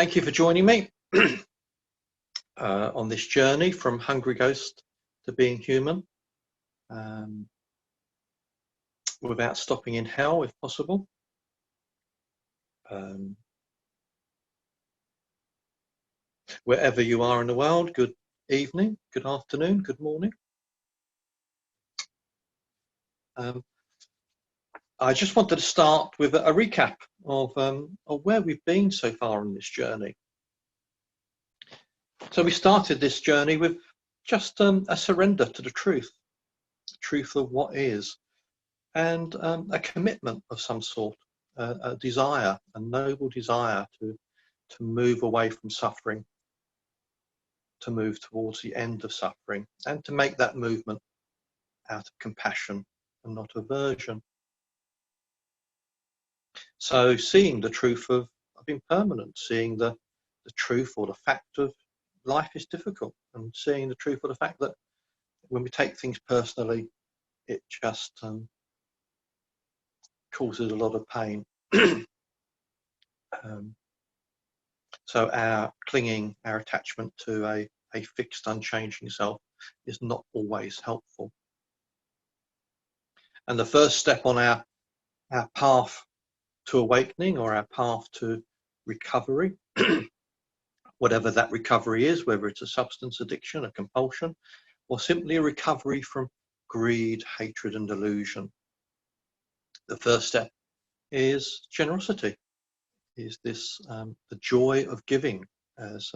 Thank you for joining me on this journey from hungry ghost to being human, without stopping in hell if possible. Wherever you are in the world, good evening, good afternoon, good morning. I just wanted to start with a recap of where we've been so far on this journey. So we started this journey with just a surrender to the truth of what is, and a commitment of some sort, a desire, a noble desire to move away from suffering, to move towards the end of suffering, and to make that movement out of compassion and not aversion. So seeing the truth of impermanence, seeing the truth or the fact of life is difficult, and seeing the truth of the fact that when we take things personally, it just causes a lot of pain. So our clinging, our attachment to a fixed, unchanging self is not always helpful. And the first step on our path to awakening, or our path to recovery, whatever that recovery is, whether it's a substance addiction, a compulsion, or simply a recovery from greed, hatred, and delusion. The first step is generosity. Is this the joy of giving, as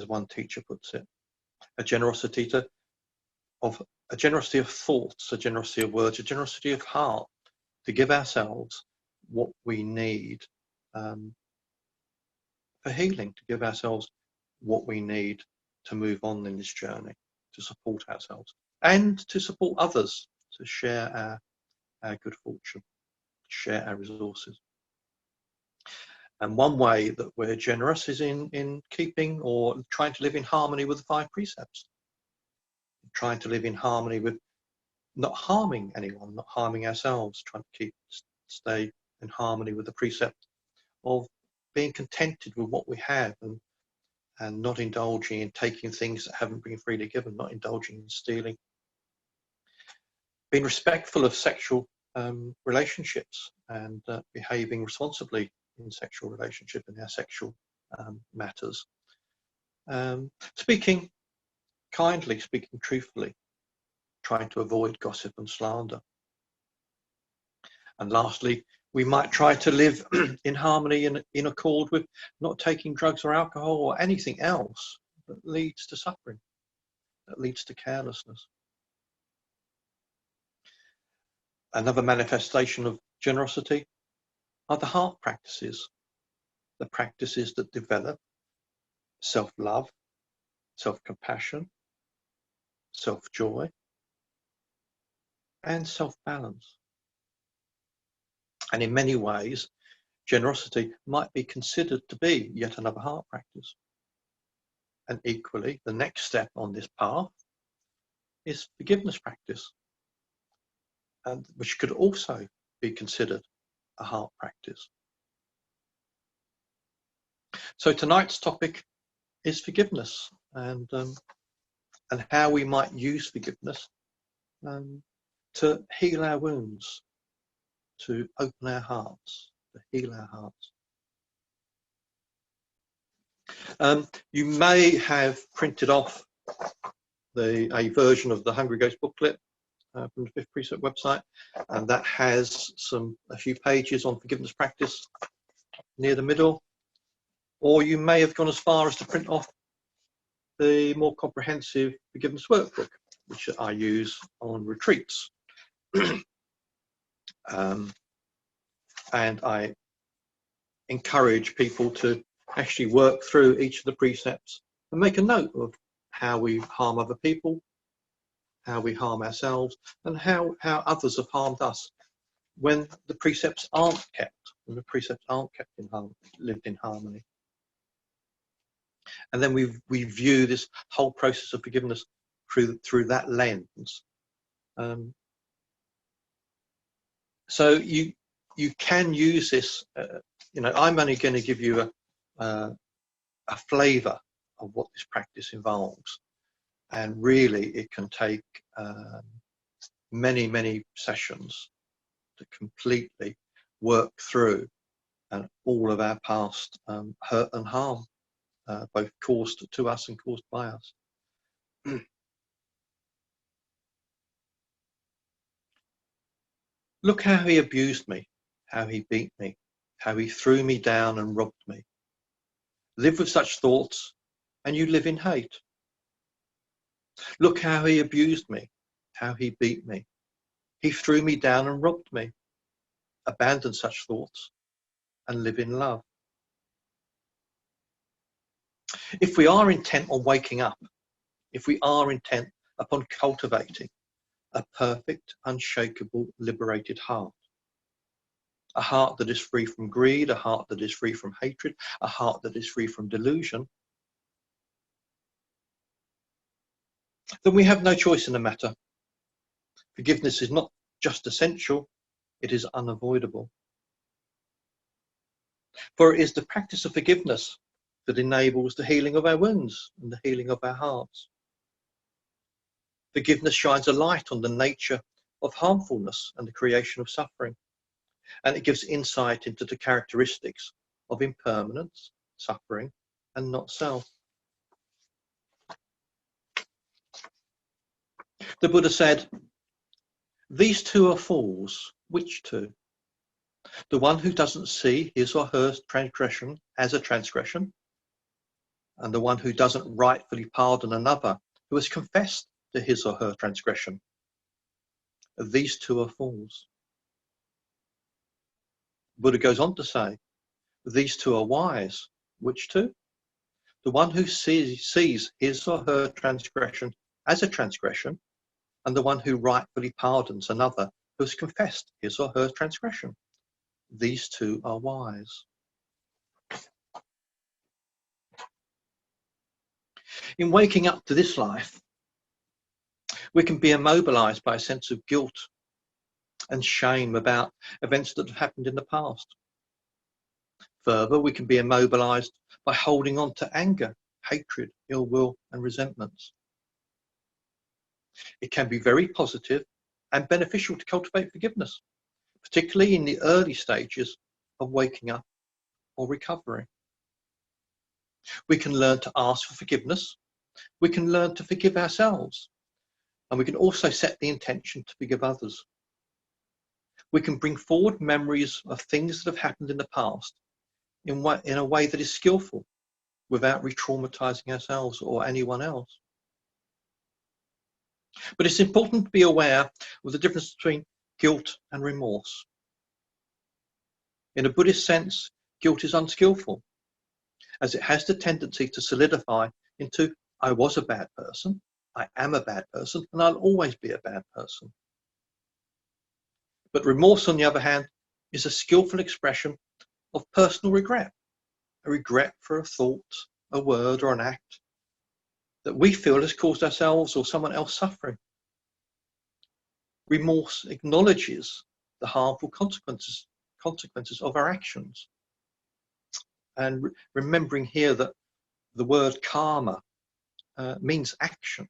one teacher puts it, a generosity of thoughts, a generosity of words, a generosity of heart, to give ourselves what we need for healing, to give ourselves what we need to move on in this journey, to support ourselves and to support others, to share our good fortune, share our resources. And one way that we're generous is in keeping or trying to live in harmony with the 5 precepts, trying to live in harmony with not harming anyone, not harming ourselves, trying to stay in harmony with the precept of being contented with what we have, and not indulging in taking things that haven't been freely given, not indulging in stealing. Being respectful of sexual relationships, and behaving responsibly in sexual relationship and our sexual matters. Speaking kindly, speaking truthfully, trying to avoid gossip and slander. And lastly, we might try to live in harmony and in accord with not taking drugs or alcohol or anything else that leads to suffering, that leads to carelessness. Another manifestation of generosity are the heart practices, the practices that develop self-love, self-compassion, self-joy, and self-balance. And in many ways, generosity might be considered to be yet another heart practice. And equally, the next step on this path is forgiveness practice, and which could also be considered a heart practice. So tonight's topic is forgiveness, and how we might use forgiveness to heal our wounds, to open our hearts, to heal our hearts. You may have printed off a version of the Hungry Ghost booklet from the 5th Precept website, and that has a few pages on forgiveness practice near the middle. Or you may have gone as far as to print off the more comprehensive Forgiveness Workbook, which I use on retreats. And I encourage people to actually work through each of the precepts and make a note of how we harm other people, how we harm ourselves, and how others have harmed us when the precepts aren't kept, when the precepts aren't kept in harmony, lived in harmony. And then we view this whole process of forgiveness through that lens. So you can use this You know, I'm only going to give you a flavour of what this practice involves, and really it can take many sessions to completely work through and all of our past hurt and harm, both caused to us and caused by us. Look how he abused me, how he beat me, how he threw me down and robbed me. Live with such thoughts and you live in hate. Look how he abused me, how he beat me. He threw me down and robbed me. Abandon such thoughts and live in love. If we are intent on waking up, if we are intent upon cultivating a perfect, unshakable, liberated heart, a heart that is free from greed, a heart that is free from hatred, a heart that is free from delusion, then we have no choice in the matter. Forgiveness is not just essential, it is unavoidable. For it is the practice of forgiveness that enables the healing of our wounds and the healing of our hearts. Forgiveness shines a light on the nature of harmfulness and the creation of suffering, and it gives insight into the characteristics of impermanence, suffering, and not self. The Buddha said, "These two are fools." Which two? The one who doesn't see his or her transgression as a transgression, and the one who doesn't rightfully pardon another who has confessed to his or her transgression. These two are fools. Buddha goes on to say, these two are wise. Which two? The one who sees his or her transgression as a transgression, and the one who rightfully pardons another who has confessed his or her transgression. These two are wise. In waking up to this life, we can be immobilized by a sense of guilt and shame about events that have happened in the past. Further, we can be immobilized by holding on to anger, hatred, ill will, and resentments. It can be very positive and beneficial to cultivate forgiveness, particularly in the early stages of waking up or recovering. We can learn to ask for forgiveness. We can learn to forgive ourselves. And we can also set the intention to forgive others. We can bring forward memories of things that have happened in the past in a way that is skillful, without re-traumatizing ourselves or anyone else. But it's important to be aware of the difference between guilt and remorse. In a Buddhist sense, guilt is unskillful, as it has the tendency to solidify into, I was a bad person, I am a bad person, and I'll always be a bad person. But remorse, on the other hand, is a skillful expression of personal regret, a regret for a thought, a word, or an act that we feel has caused ourselves or someone else suffering. Remorse acknowledges the harmful consequences of our actions. And remembering here that the word karma means action.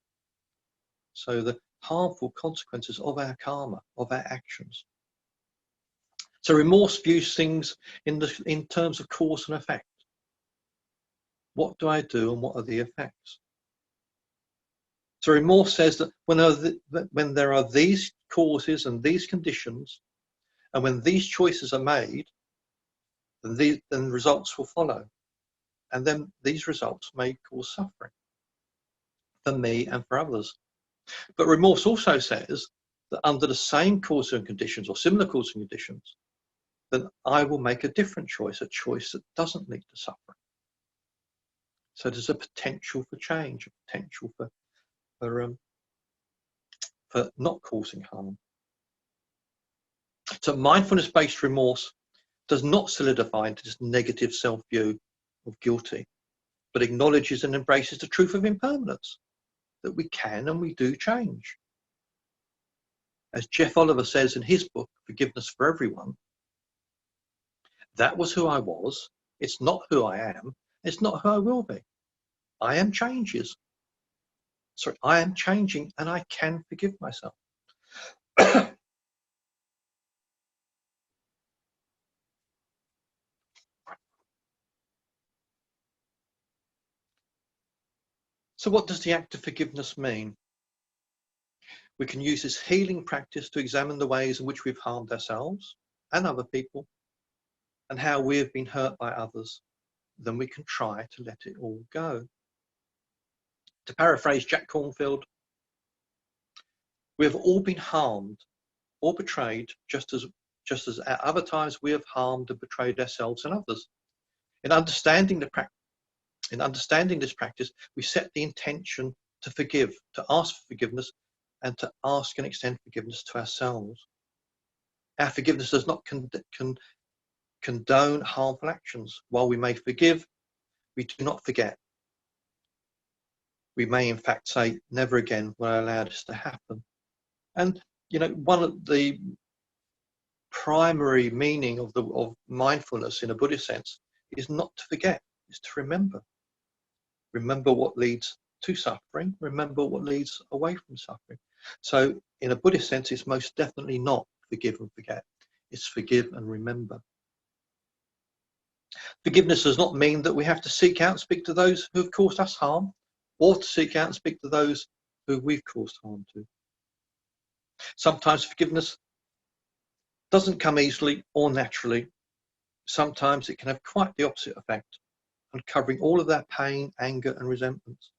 So the harmful consequences of our karma, of our actions. So remorse views things in terms of cause and effect. What do I do and what are the effects? So remorse says that when there are these causes and these conditions, and when these choices are made, then results will follow. And then these results may cause suffering for me and for others. But remorse also says that under the same causes and conditions or similar causes and conditions, then I will make a different choice, a choice that doesn't lead to suffering. So there's a potential for change, a potential for not causing harm. So mindfulness-based remorse does not solidify into this negative self-view of guilty, but acknowledges and embraces the truth of impermanence, that we can and we do change. As Jeff Oliver says in his book, Forgiveness for Everyone, That was who I was. It's not who I am. It's not who I will be. I am changes. Sorry, I am changing, and I can forgive myself. So what does the act of forgiveness mean? We can use this healing practice to examine the ways in which we've harmed ourselves and other people, and how we have been hurt by others. Then we can try to let it all go. To paraphrase Jack Cornfield, we have all been harmed or betrayed, just as at other times we have harmed and betrayed ourselves and others. In understanding this practice, we set the intention to forgive, to ask for forgiveness, and to ask and extend forgiveness to ourselves. Our forgiveness does not condone harmful actions. While we may forgive, we do not forget. We may in fact say, never again will I allow this to happen. And one of the primary meaning of mindfulness in a Buddhist sense is not to forget, is to remember. Remember what leads to suffering, remember what leads away from suffering. So in a Buddhist sense, it's most definitely not forgive and forget. It's forgive and remember. Forgiveness does not mean that we have to seek out and speak to those who have caused us harm, or to seek out and speak to those who we've caused harm to. Sometimes forgiveness doesn't come easily or naturally. Sometimes it can have quite the opposite effect, uncovering all of that pain, anger and resentments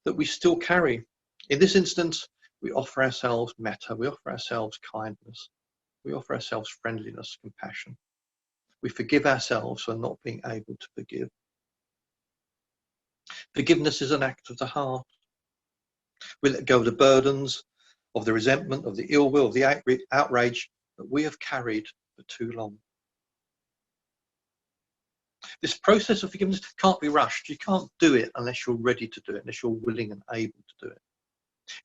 that we still carry. In this instance, we offer ourselves metta, we offer ourselves kindness, we offer ourselves friendliness, compassion. We forgive ourselves for not being able to forgive. Forgiveness is an act of the heart. We let go of the burdens, of the resentment, of the ill will, of the outrage that we have carried for too long. This process of forgiveness can't be rushed. You can't do it unless you're ready to do it, unless you're willing and able to do it.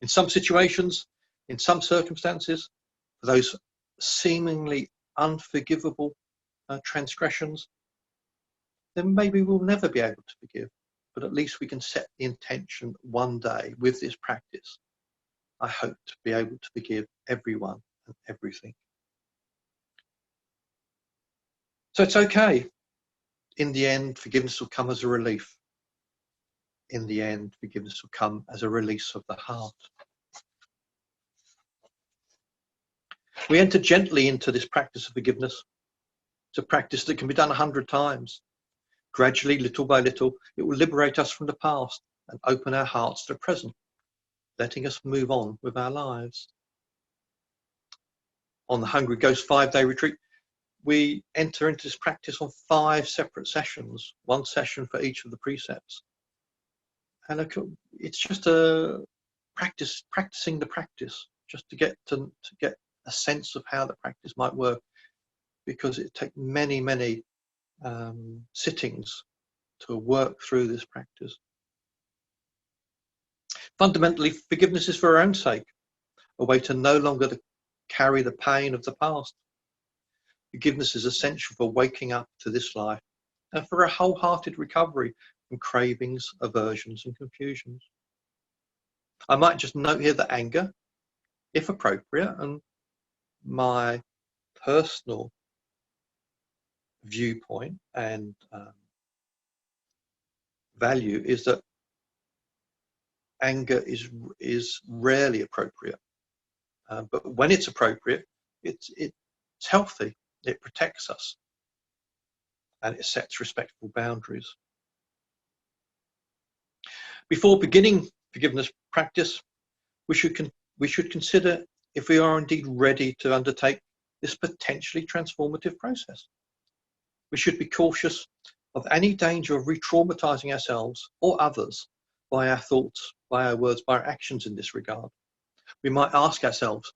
In some situations, in some circumstances, for those seemingly unforgivable transgressions, then maybe we'll never be able to forgive. But at least we can set the intention one day with this practice. I hope to be able to forgive everyone and everything. So it's okay. In the end, forgiveness will come as a relief. In the end, forgiveness will come as a release of the heart. We enter gently into this practice of forgiveness. It's a practice that can be done 100 times. Gradually, little by little, it will liberate us from the past and open our hearts to the present, letting us move on with our lives. On the Hungry Ghost 5-day retreat, we enter into this practice on 5 separate sessions, 1 session for each of the precepts. And it's just a practicing the practice, just to get a sense of how the practice might work, because it takes many sittings to work through this practice. Fundamentally, forgiveness is for our own sake, a way to no longer carry the pain of the past. Forgiveness is essential for waking up to this life and for a wholehearted recovery from cravings, aversions and confusions. I might just note here that anger, if appropriate, and my personal viewpoint and value is that anger is rarely appropriate, but when it's appropriate, it's healthy. It protects us and it sets respectful boundaries. Before beginning forgiveness practice, we should consider if we are indeed ready to undertake this potentially transformative process. We should be cautious of any danger of re-traumatizing ourselves or others by our thoughts, by our words, by our actions in this regard. We might ask ourselves,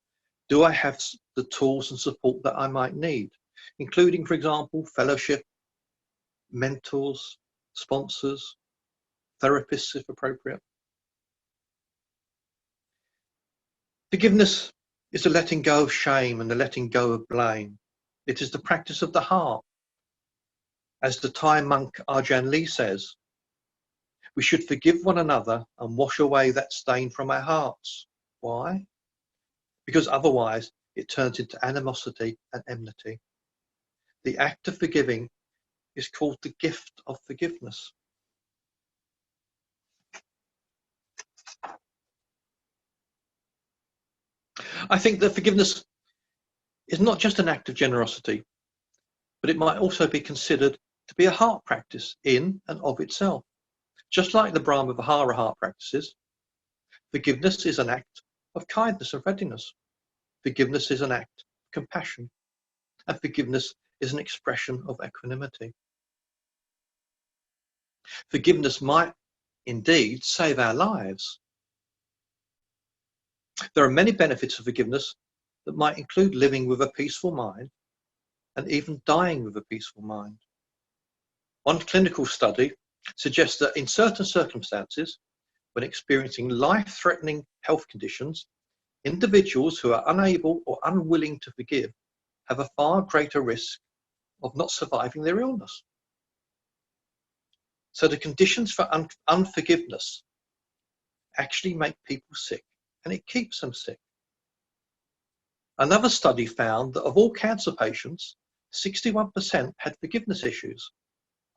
do I have the tools and support that I might need, including, for example, fellowship, mentors, sponsors, therapists if appropriate? Forgiveness is the letting go of shame and the letting go of blame. It is the practice of the heart, As the Thai monk Ajahn Lee says, we should forgive one another and wash away that stain from our hearts. Why? Because otherwise it turns into animosity and enmity. The act of forgiving is called the gift of forgiveness. I think that forgiveness is not just an act of generosity, but it might also be considered to be a heart practice in and of itself. Just like the Brahma Vihara heart practices, forgiveness is an act of kindness and friendliness. Forgiveness is an act of compassion, and forgiveness is an expression of equanimity. Forgiveness might indeed save our lives. There are many benefits of forgiveness that might include living with a peaceful mind and even dying with a peaceful mind. One clinical study suggests that in certain circumstances, when experiencing life-threatening health conditions, individuals who are unable or unwilling to forgive have a far greater risk of not surviving their illness. So the conditions for unforgiveness actually make people sick, and it keeps them sick. Another study found that of all cancer patients, 61% had forgiveness issues,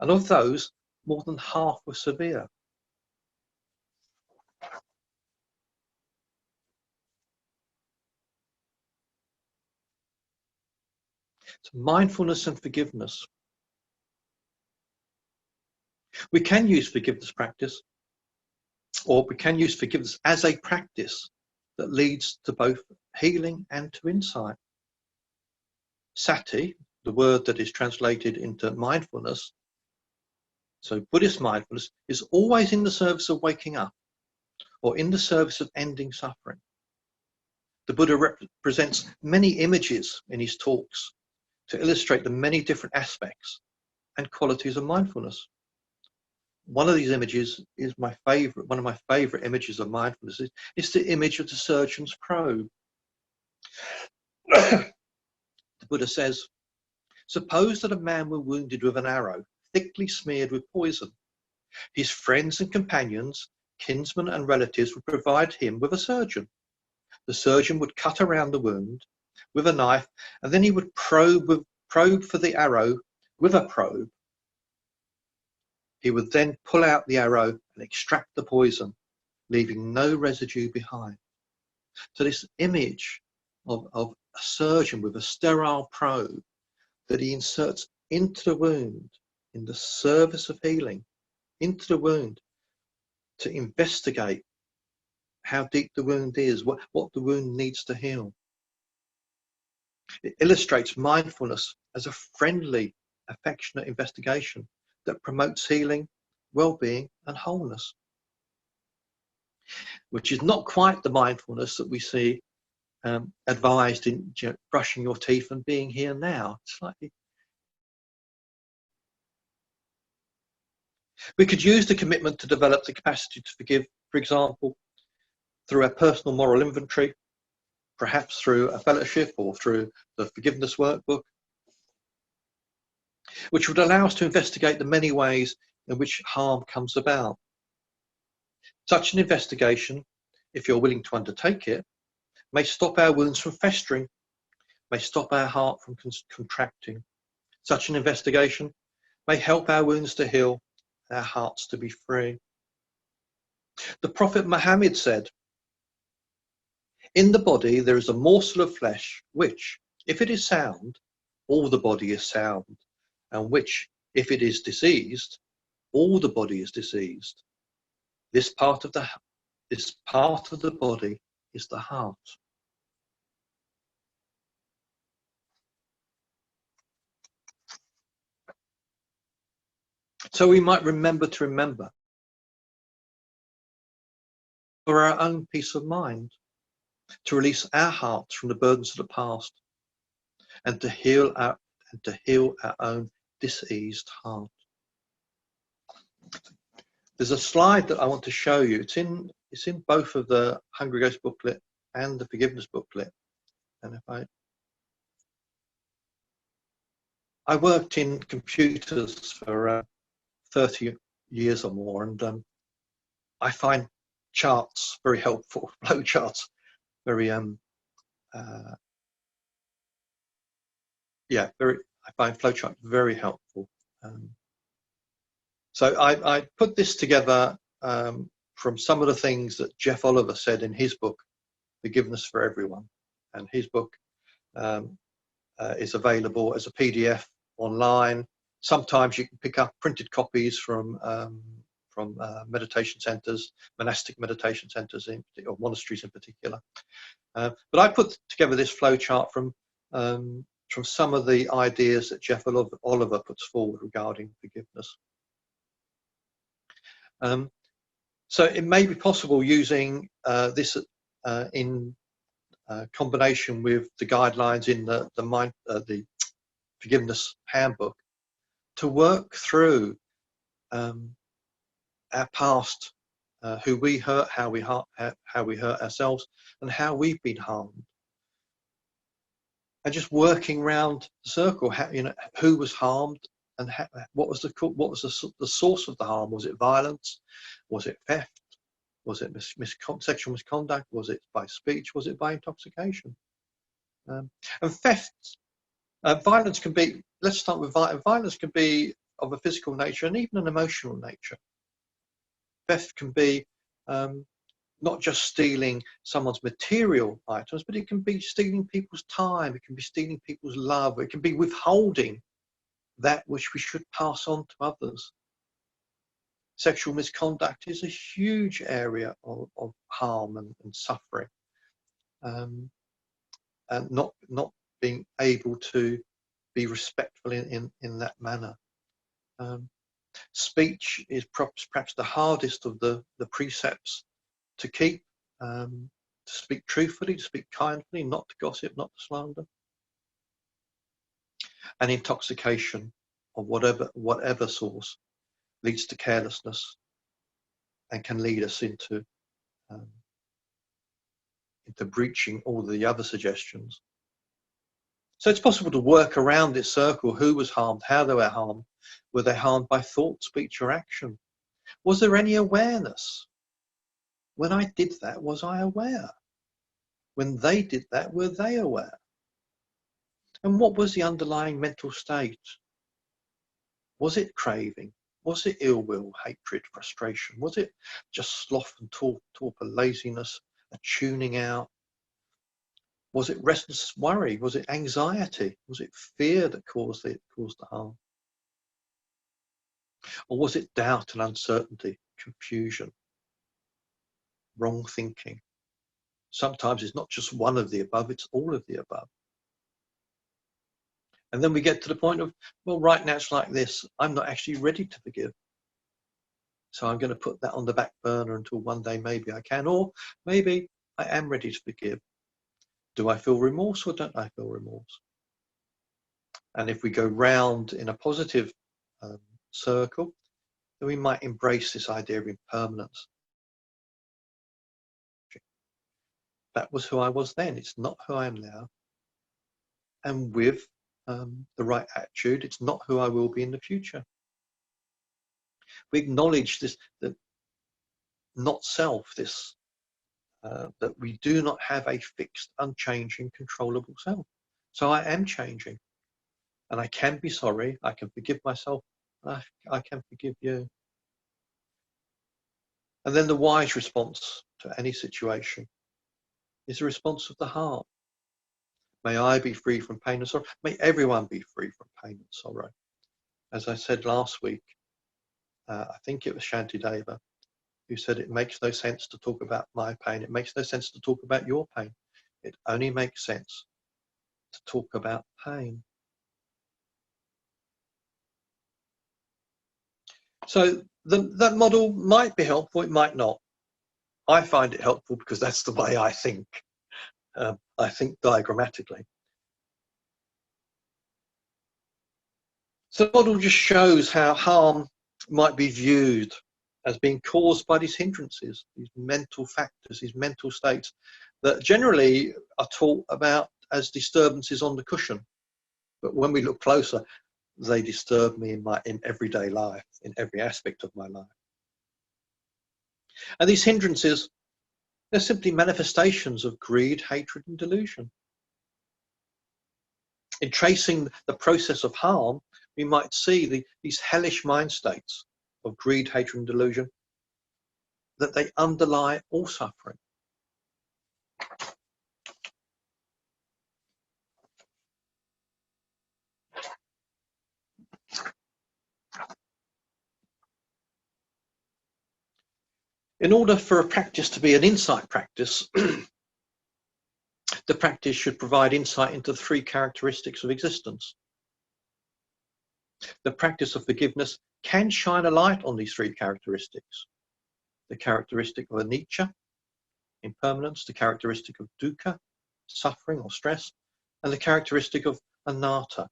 and of those, more than half were severe. So mindfulness and forgiveness. We can use forgiveness practice, or we can use forgiveness as a practice that leads to both healing and to insight. Sati, the word that is translated into mindfulness, so Buddhist mindfulness, is always in the service of waking up or in the service of ending suffering. The Buddha represents many images in his talks to illustrate the many different aspects and qualities of mindfulness. One of these images is one of my favorite images of mindfulness is the image of the surgeon's probe. The Buddha says, suppose that a man were wounded with an arrow, thickly smeared with poison. His friends and companions, kinsmen and relatives would provide him with a surgeon. The surgeon would cut around the wound with a knife, and then he would probe for the arrow with a probe. He would then pull out the arrow and extract the poison, leaving no residue behind. So this image of a surgeon with a sterile probe that he inserts into the wound in the service of healing, into the wound to investigate how deep the wound is, what the wound needs to heal. It illustrates mindfulness as a friendly, affectionate investigation that promotes healing, well-being and wholeness, which is not quite the mindfulness that we see advised in brushing your teeth and being here now. Slightly. We could use the commitment to develop the capacity to forgive, for example, through a personal moral inventory, perhaps through a fellowship or through the Forgiveness Workbook, which would allow us to investigate the many ways in which harm comes about. Such an investigation, if you're willing to undertake it, may stop our wounds from festering, may stop our heart from contracting. Such an investigation may help our wounds to heal, our hearts to be free. The Prophet Muhammad said, in the body there is a morsel of flesh which, if it is sound, all the body is sound, and which, if it is diseased, all the body is diseased. This part of the body is the heart. So we might remember for our own peace of mind, to release our hearts from the burdens of the past, and to heal our own diseased heart. There's a slide that I want to show you. It's in both of the Hungry Ghost booklet and the Forgiveness booklet. And if I worked in computers for 30 years or more, and I find charts very helpful, flow charts very yeah, I find flowchart very helpful. So I put this together from some of the things that Jeff Oliver said in his book, Forgiveness for Everyone. And his book is available as a PDF online. Sometimes you can pick up printed copies from meditation centers, monastic meditation centers, or monasteries in particular. But I put together this flowchart from some of the ideas that Jeff Oliver puts forward regarding forgiveness. So it may be possible using this in combination with the guidelines in the Forgiveness Handbook to work through our past, who we hurt, how we hurt ourselves, and how we've been harmed. And just working around the circle, who was harmed, and what was the source of the harm? Was it violence? Was it theft? Was it sexual misconduct? Was it by speech? Was it by intoxication? And theft, violence can be. Let's start with violence. Violence can be of a physical nature and even an emotional nature. Theft can be not just stealing someone's material items, but it can be stealing people's time, it can be stealing people's love, it can be withholding that which we should pass on to others. Sexual misconduct is a huge area of harm and suffering, and not being able to be respectful in that manner. Speech is perhaps the hardest of the precepts to keep, to speak truthfully, to speak kindly, not to gossip, not to slander. And intoxication of whatever source leads to carelessness and can lead us into breaching all the other suggestions. So it's possible to work around this circle. Who was harmed? How they were harmed? Were they harmed by thought, speech, or action? Was there any awareness? When I did that, was I aware? When they did that, were they aware? And what was the underlying mental state? Was it craving? Was it ill will, hatred, frustration? Was it just sloth and torpor, laziness, a tuning out? Was it restless worry? Was it anxiety? Was it fear that caused the harm? Or was it doubt and uncertainty, confusion, wrong thinking? Sometimes it's not just one of the above, it's all of the above. And then we get to the point of, well, right now it's like this. I'm not actually ready to forgive. So I'm going to put that on the back burner until one day maybe I can, or maybe I am ready to forgive. Do I feel remorse or don't I feel remorse? And if we go round in a positive circle, then we might embrace this idea of impermanence. That was who I was then. It's not who I am now. And with the right attitude, it's not who I will be in the future. We acknowledge this, that not self, this that we do not have a fixed, unchanging, controllable self. So I am changing, and I can be sorry. I can forgive myself. I can forgive you. And then the wise response to any situation is a response of the heart. May I be free from pain and sorrow. May everyone be free from pain and sorrow. As I said last week, I think it was Shantideva who said it makes no sense to talk about my pain. It makes no sense to talk about your pain. It only makes sense to talk about pain. So that model might be helpful, it might not. I find it helpful because that's the way I think. I think diagrammatically. So the model just shows how harm might be viewed as being caused by these hindrances, these mental factors, these mental states that generally are taught about as disturbances on the cushion. But when we look closer, they disturb me in everyday life, in every aspect of my life. And these hindrances, they're simply manifestations of greed, hatred, and delusion. In tracing the process of harm, we might see these hellish mind states of greed, hatred, and delusion, that they underlie all suffering. In order for a practice to be an insight practice, the practice should provide insight into the three characteristics of existence. The practice of forgiveness can shine a light on these three characteristics. The characteristic of anicca, impermanence, the characteristic of dukkha, suffering or stress, and the characteristic of anatta,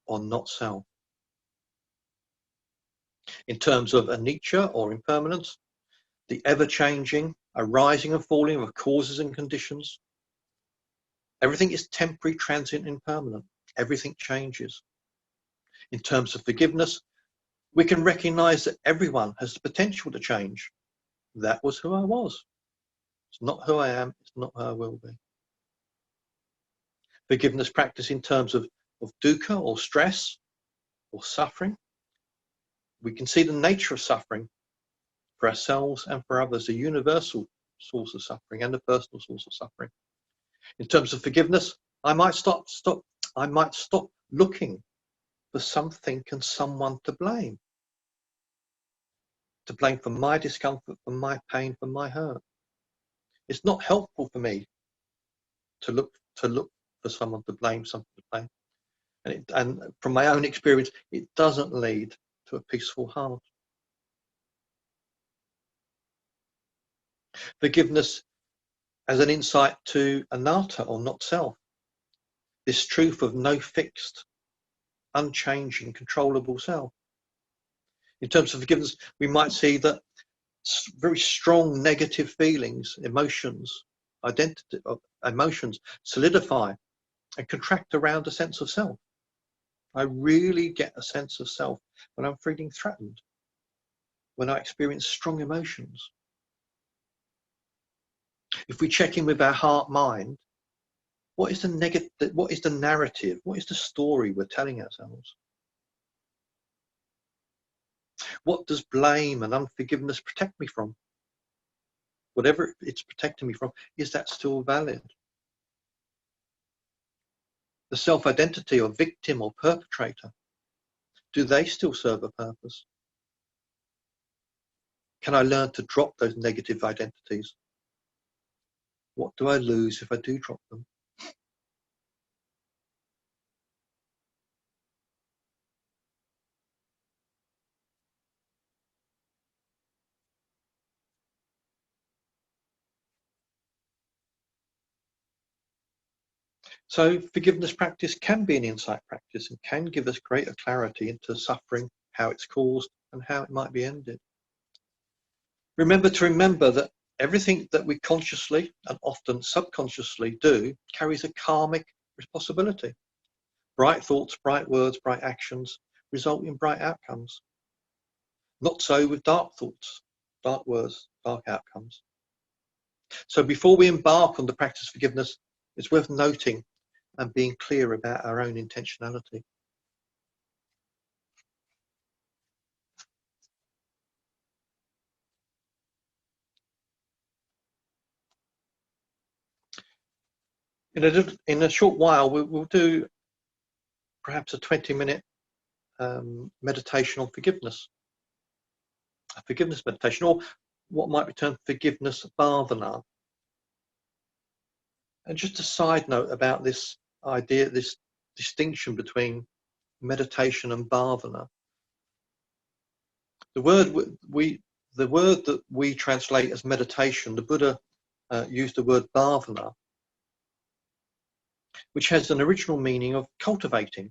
or not self. In terms of anicca or impermanence, the ever-changing arising and falling of causes and conditions. Everything is temporary, transient, impermanent. Everything changes. In terms of forgiveness, we can recognize that everyone has the potential to change. That was who I was. It's not who I am. It's not who I will be. Forgiveness practice in terms of dukkha or stress or suffering. We can see the nature of suffering for ourselves and for others, a universal source of suffering and a personal source of suffering. In terms of forgiveness, I might stop looking for something and someone to blame for my discomfort, for my pain, for my hurt. It's not helpful for me to look for someone to blame, something to blame. And from my own experience, it doesn't lead to a peaceful heart. Forgiveness as an insight to anatta, or not self. This truth of no fixed, unchanging, controllable self. In terms of forgiveness, we might see that very strong negative feelings, emotions, emotions solidify and contract around a sense of self. I really get a sense of self when I'm feeling threatened, when I experience strong emotions. If we check in with our heart mind, what is the narrative? What is the story we're telling ourselves? What does blame and unforgiveness protect me from? Whatever it's protecting me from, is that still valid? The self-identity of victim or perpetrator, do they still serve a purpose? Can I learn to drop those negative identities? What do I lose if I do drop them? So forgiveness practice can be an insight practice and can give us greater clarity into suffering, how it's caused, and how it might be ended. Remember that everything that we consciously and often subconsciously do carries a karmic responsibility. Bright thoughts, bright words, bright actions result in bright outcomes. Not so with dark thoughts, dark words, dark outcomes. So before we embark on the practice of forgiveness, it's worth noting and being clear about our own intentionality. In a short while, we'll do perhaps a 20-minute meditation on forgiveness. A forgiveness meditation, or what might be termed forgiveness bhavana. And just a side note about this idea, this distinction between meditation and bhavana. The word that we translate as meditation, the Buddha used the word bhavana, which has an original meaning of cultivating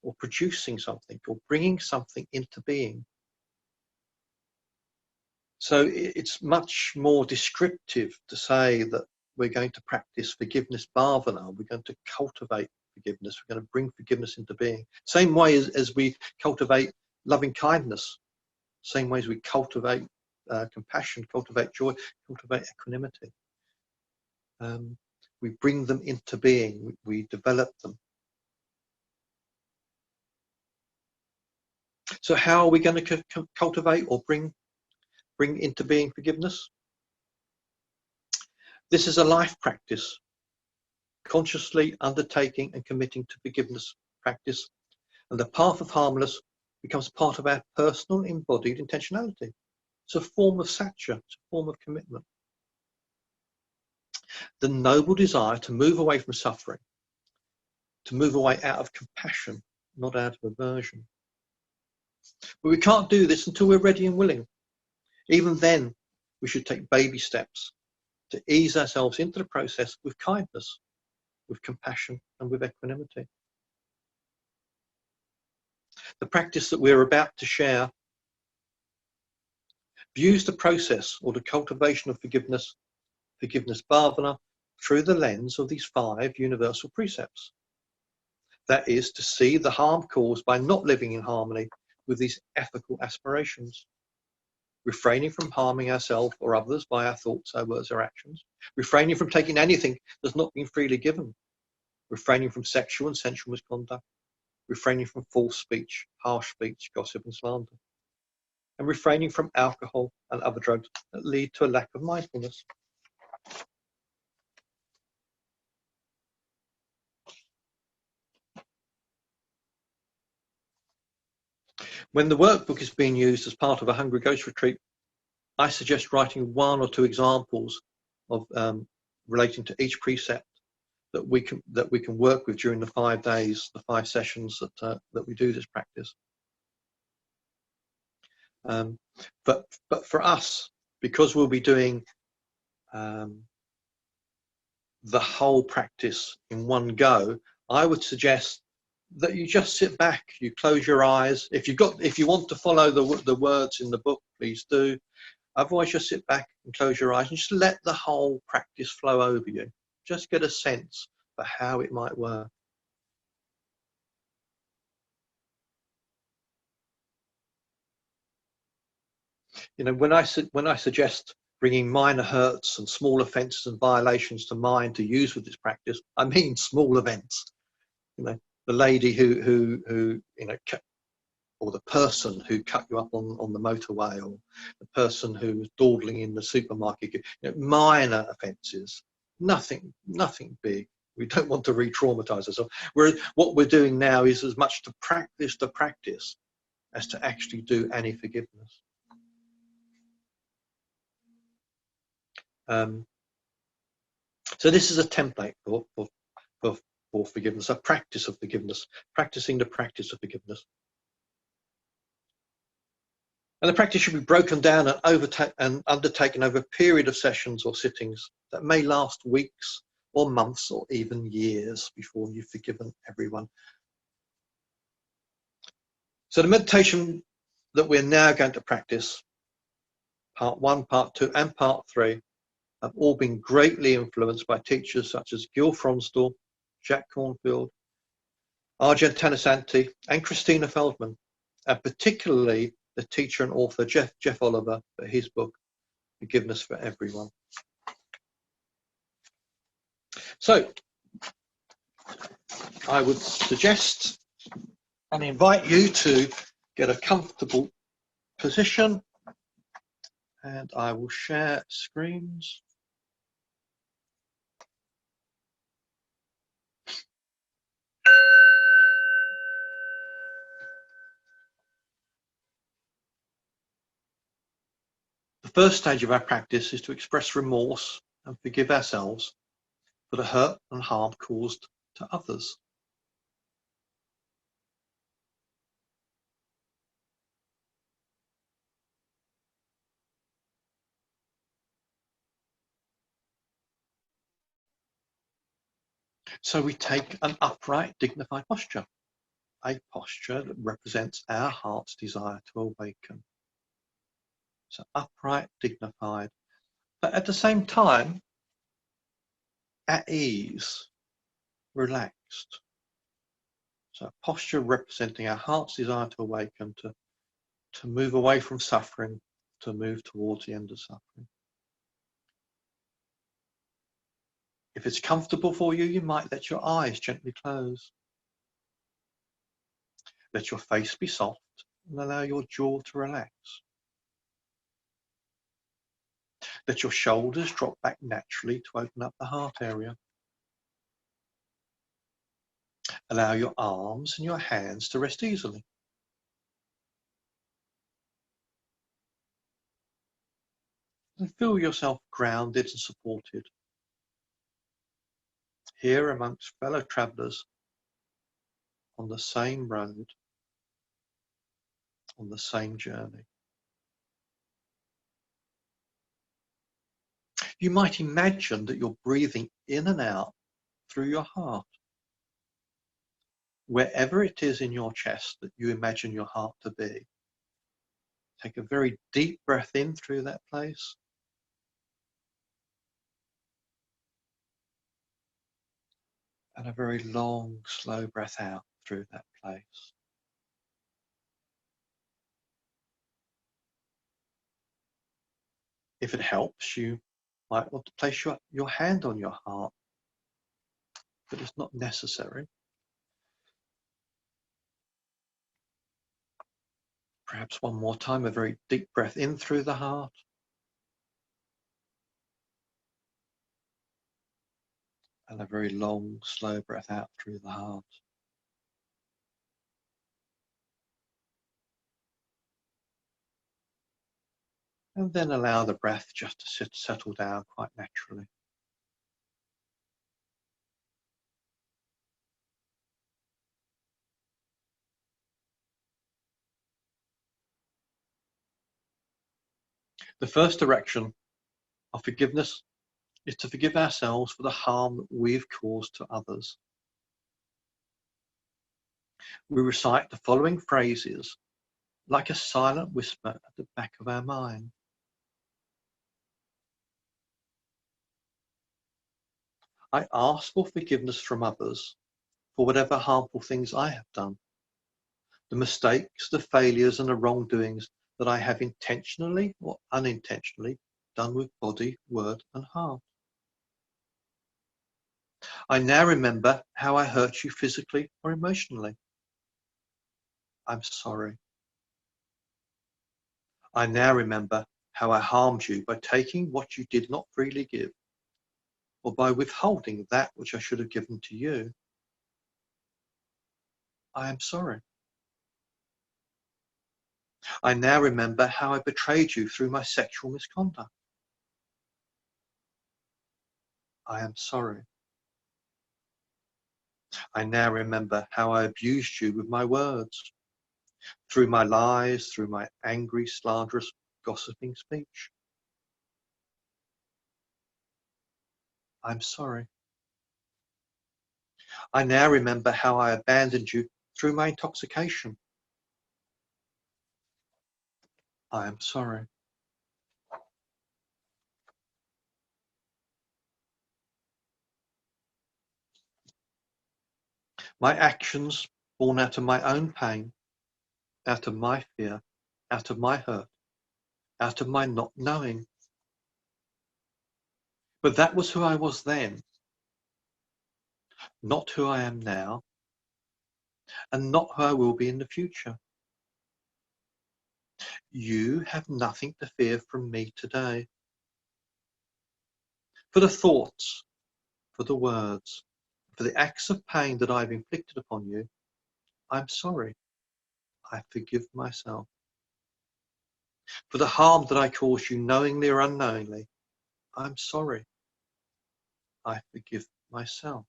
or producing something or bringing something into being. So it's much more descriptive to say that we're going to practice forgiveness bhavana, we're going to cultivate forgiveness. We're going to bring forgiveness into being. Same way as we cultivate loving kindness, same way as we cultivate compassion, cultivate joy, cultivate equanimity. We bring them into being, we develop them. So how are we going to cultivate or bring into being forgiveness? This is a life practice, consciously undertaking and committing to forgiveness practice, and the path of harmless becomes part of our personal embodied intentionality. It's a form of satya, it's a form of commitment. The noble desire to move away from suffering, to move away out of compassion, not out of aversion. But we can't do this until we're ready and willing. Even then, we should take baby steps to ease ourselves into the process with kindness, with compassion, and with equanimity. The practice that we're about to share views the process or the cultivation of forgiveness bhavana, through the lens of these 5 universal precepts. That is, to see the harm caused by not living in harmony with these ethical aspirations, refraining from harming ourselves or others by our thoughts, our words, our actions, refraining from taking anything that's not been freely given, refraining from sexual and sensual misconduct, refraining from false speech, harsh speech, gossip and slander, and refraining from alcohol and other drugs that lead to a lack of mindfulness. When the workbook is being used as part of a Hungry Ghost retreat, I suggest writing 1 or 2 examples of relating to each precept that we can work with during the 5 days, the 5 sessions that we do this practice. But for us, because we'll be doing the whole practice in one go, I would suggest that you just sit back, you close your eyes. If you want to follow the words in the book, please do. Otherwise, just sit back and close your eyes and just let the whole practice flow over you. Just get a sense for how it might work. You know, when I suggest bringing minor hurts and small offences and violations to mind to use with this practice, I mean small events. You know, the lady who you know, or the person who cut you up on the motorway, or the person who was dawdling in the supermarket. You know, minor offences, nothing big. We don't want to re-traumatize ourselves. Whereas what we're doing now is as much to practice the practice as to actually do any forgiveness. So this is a template for forgiveness, a practice of forgiveness, practicing the practice of forgiveness. And the practice should be broken down and undertaken over a period of sessions or sittings that may last weeks or months or even years before you've forgiven everyone. So the meditation that we're now going to practice, part 1, part 2 and part 3, have all been greatly influenced by teachers such as Gil Fronsdal, Jack Cornfield, Arjen Tanasanti and Christina Feldman, and particularly the teacher and author Jeff Oliver for his book, Forgiveness for Everyone. So I would suggest and invite you to get a comfortable position, and I will share screens. The first stage of our practice is to express remorse and forgive ourselves for the hurt and harm caused to others. So we take an upright, dignified posture, a posture that represents our heart's desire to awaken. So upright, dignified, but at the same time, at ease, relaxed. So a posture representing our heart's desire to awaken, to move away from suffering, to move towards the end of suffering. If it's comfortable for you, you might let your eyes gently close. Let your face be soft and allow your jaw to relax. Let your shoulders drop back naturally to open up the heart area. Allow your arms and your hands to rest easily. And feel yourself grounded and supported. Here amongst fellow travellers on the same road, on the same journey. You might imagine that you're breathing in and out through your heart. Wherever it is in your chest that you imagine your heart to be, take a very deep breath in through that place. And a very long, slow breath out through that place. If it helps, you might want to place your hand on your heart, but it's not necessary. Perhaps one more time, a very deep breath in through the heart. And a very long, slow breath out through the heart. And then allow the breath just to settle down quite naturally. The first direction of forgiveness is to forgive ourselves for the harm that we've caused to others. We recite the following phrases like a silent whisper at the back of our mind. I ask for forgiveness from others for whatever harmful things I have done, the mistakes, the failures and the wrongdoings that I have intentionally or unintentionally done with body, word and heart. I now remember how I hurt you physically or emotionally. I'm sorry. I now remember how I harmed you by taking what you did not freely give, or by withholding that which I should have given to you. I am sorry. I now remember how I betrayed you through my sexual misconduct. I am sorry. I now remember how I abused you with my words, through my lies, through my angry, slanderous, gossiping speech. I'm sorry. I now remember how I abandoned you through my intoxication. I am sorry. My actions, born out of my own pain, out of my fear, out of my hurt, out of my not knowing. But that was who I was then, not who I am now, and not who I will be in the future. You have nothing to fear from me today. For the thoughts, for the words, for the acts of pain that I've inflicted upon you, I'm sorry. I forgive myself. For the harm that I caused you knowingly or unknowingly, I'm sorry. I forgive myself.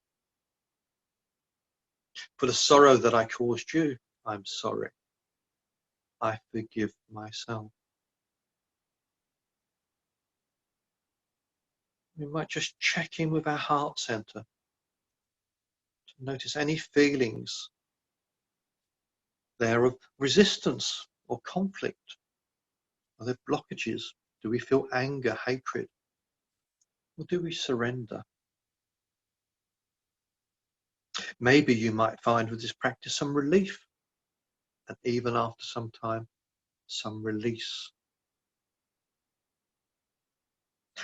For the sorrow that I caused you, I'm sorry. I forgive myself. We might just check in with our heart center to notice any feelings there of resistance or conflict. Are there blockages? Do we feel anger, hatred? Or do we surrender? Maybe you might find with this practice some relief, and even after some time, some release.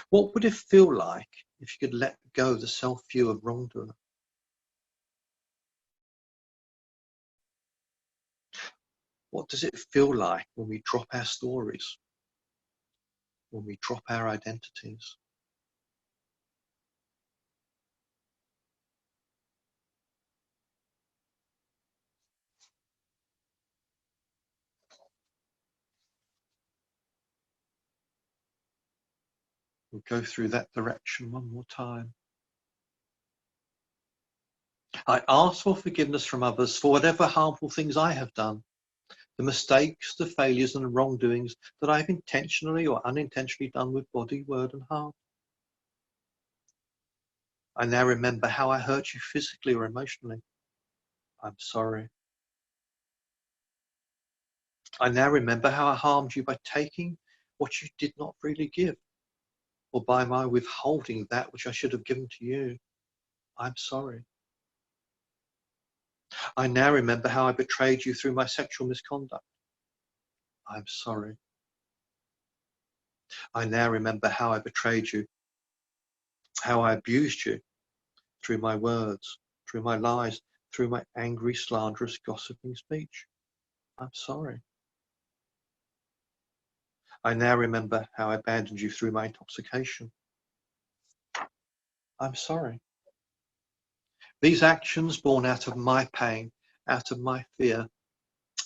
What would it feel like if you could let go the self-view of wrongdoer? What does it feel like when we drop our stories, when we drop our identities? We'll go through that direction one more time. I ask for forgiveness from others for whatever harmful things I have done, the mistakes, the failures and wrongdoings that I have intentionally or unintentionally done with body, word and heart. I now remember how I hurt you physically or emotionally. I'm sorry. I now remember how I harmed you by taking what you did not freely give, or by my withholding that which I should have given to you. I'm sorry. I now remember how I betrayed you through my sexual misconduct. I'm sorry. I now remember how I betrayed you, how I abused you through my words, through my lies, through my angry, slanderous, gossiping speech. I'm sorry. I now remember how I abandoned you through my intoxication. I'm sorry. These actions born out of my pain, out of my fear,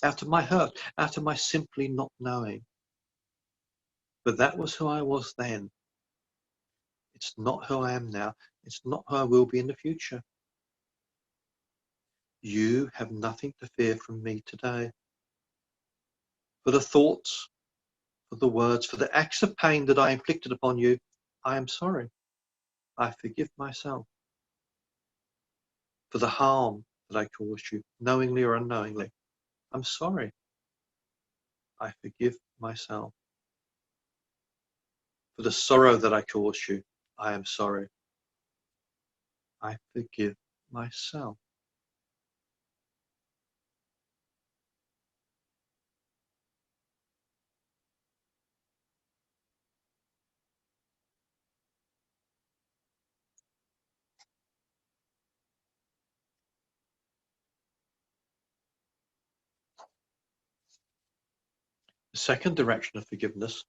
out of my hurt, out of my simply not knowing. But that was who I was then. It's not who I am now. It's not who I will be in the future. You have nothing to fear from me today. For the thoughts, for the words, for the acts of pain that I inflicted upon you, I am sorry. I forgive myself. For the harm that I caused you, knowingly or unknowingly, I'm sorry. I forgive myself. For the sorrow that I caused you, I am sorry. I forgive myself. The second direction of forgiveness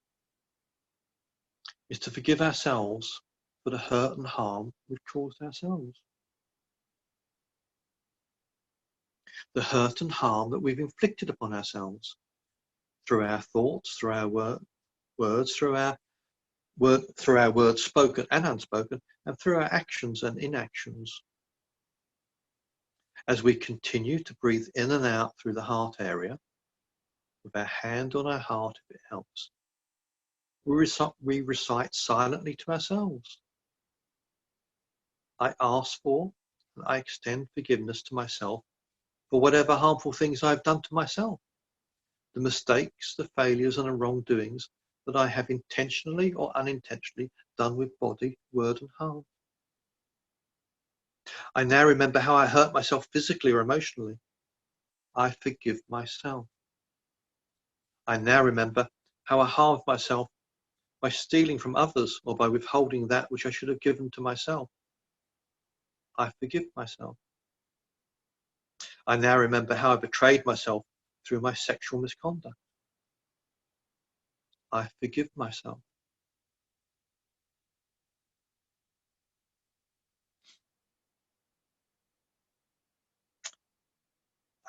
is to forgive ourselves for the hurt and harm we've caused ourselves. The hurt and harm that we've inflicted upon ourselves through our thoughts, through our words, through our words spoken and unspoken, and through our actions and inactions. As we continue to breathe in and out through the heart area, with our hand on our heart if it helps, we recite silently to ourselves. I ask for and I extend forgiveness to myself for whatever harmful things I've done to myself, the mistakes, the failures and the wrongdoings that I have intentionally or unintentionally done with body, word and heart. I now remember how I hurt myself physically or emotionally. I forgive myself. I now remember how I harmed myself by stealing from others or by withholding that which I should have given to myself. I forgive myself. I now remember how I betrayed myself through my sexual misconduct. I forgive myself.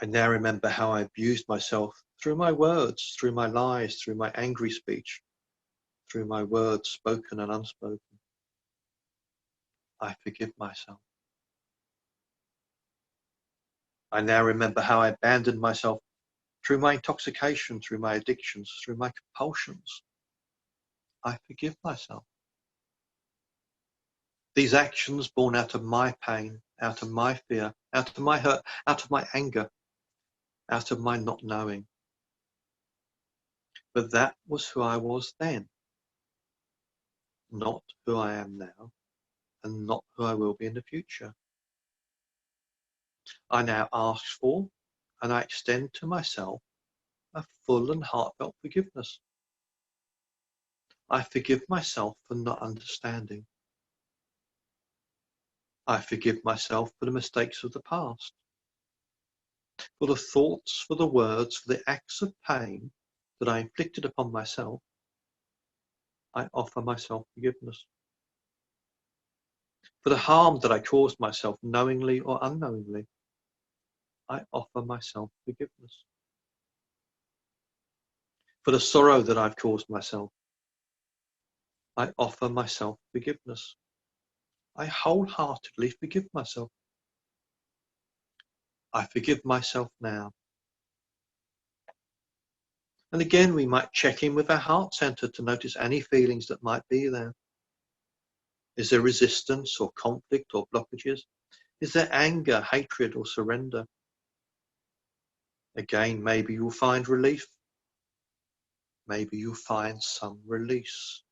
I now remember how I abused myself through my words, through my lies, through my angry speech, through my words spoken and unspoken. I forgive myself. I now remember how I abandoned myself through my intoxication, through my addictions, through my compulsions. I forgive myself. These actions born out of my pain, out of my fear, out of my hurt, out of my anger, out of my not knowing. But that was who I was then, not who I am now, and not who I will be in the future. I now ask for and I extend to myself a full and heartfelt forgiveness. I forgive myself for not understanding. I forgive myself for the mistakes of the past, for the thoughts, for the words, for the acts of pain that I inflicted upon myself. I offer myself forgiveness. For the harm that I caused myself knowingly or unknowingly, I offer myself forgiveness. For the sorrow that I've caused myself, I offer myself forgiveness. I wholeheartedly forgive myself. I forgive myself now. And again, we might check in with our heart center to notice any feelings that might be there. Is there resistance or conflict or blockages? Is there anger, hatred, or surrender? Again, maybe you'll find relief. Maybe you'll find some release.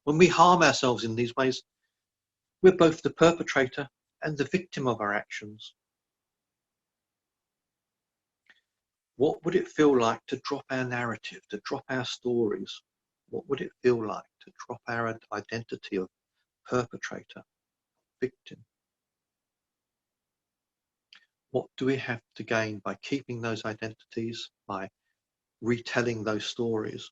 When we harm ourselves in these ways, we're both the perpetrator and the victim of our actions. What would it feel like to drop our narrative, to drop our stories? What would it feel like to drop our identity of perpetrator, victim? What do we have to gain by keeping those identities, by retelling those stories?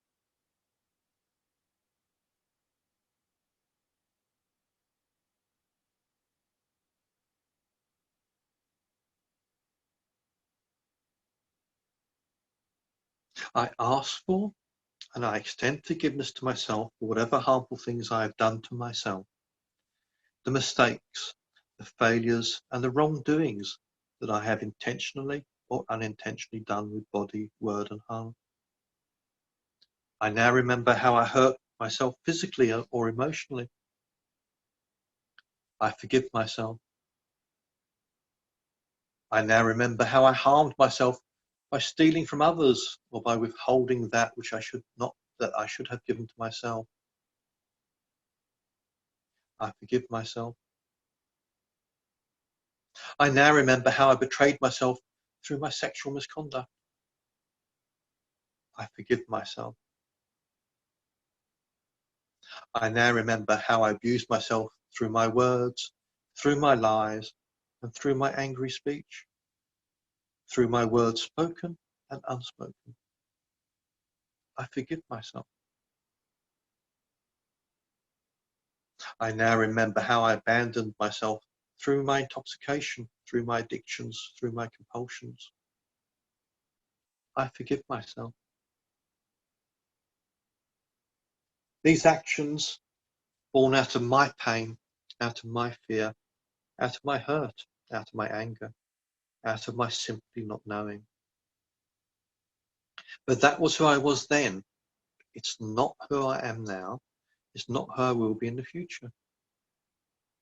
I ask for and I extend forgiveness to myself for whatever harmful things I have done to myself, the mistakes, the failures, and the wrongdoings that I have intentionally or unintentionally done with body, word, and heart. I now remember how I hurt myself physically or emotionally. I forgive myself. I now remember how I harmed myself by stealing from others or by withholding that which I should not, that I should have given to myself. I forgive myself. I now remember how I betrayed myself through my sexual misconduct. I forgive myself. I now remember how I abused myself through my words, through my lies, and through my angry speech, through my words spoken and unspoken. I forgive myself. I now remember how I abandoned myself through my intoxication, through my addictions, through my compulsions. I forgive myself. These actions, born out of my pain, out of my fear, out of my hurt, out of my anger, out of my simply not knowing. But that was who I was then. It's not who I am now. It's not who I will be in the future.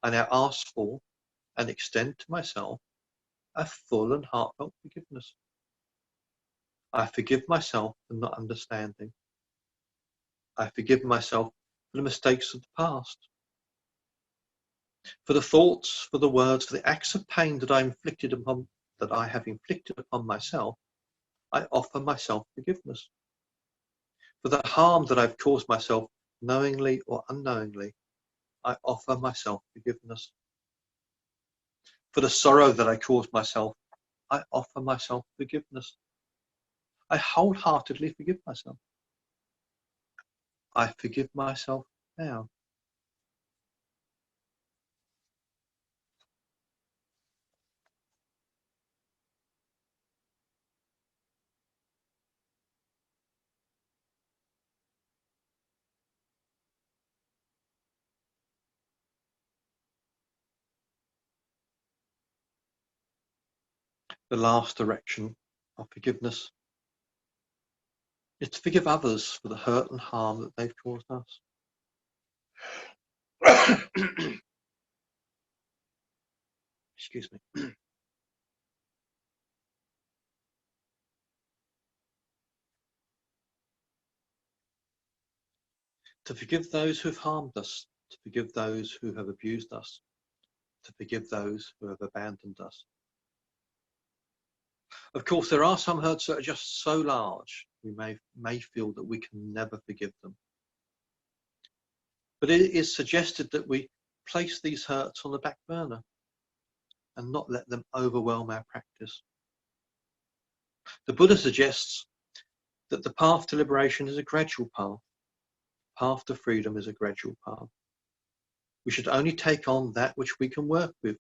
I now ask for and extend to myself a full and heartfelt forgiveness. I forgive myself for not understanding. I forgive myself for the mistakes of the past, for the thoughts, for the words, for the acts of pain that I have inflicted upon myself. I offer myself forgiveness. For the harm that I've caused myself knowingly or unknowingly, I offer myself forgiveness. For the sorrow that I caused myself, I offer myself forgiveness. I wholeheartedly forgive myself. I forgive myself now. The last direction of forgiveness is to forgive others for the hurt and harm that they've caused us. Excuse me. To forgive those who have harmed us, to forgive those who have abused us, to forgive those who have abandoned us. Of course, there are some hurts that are just so large we may feel that we can never forgive them. But it is suggested that we place these hurts on the back burner and not let them overwhelm our practice. The Buddha suggests that the path to liberation is a gradual path. Path to freedom is a gradual path. We should only take on that which we can work with.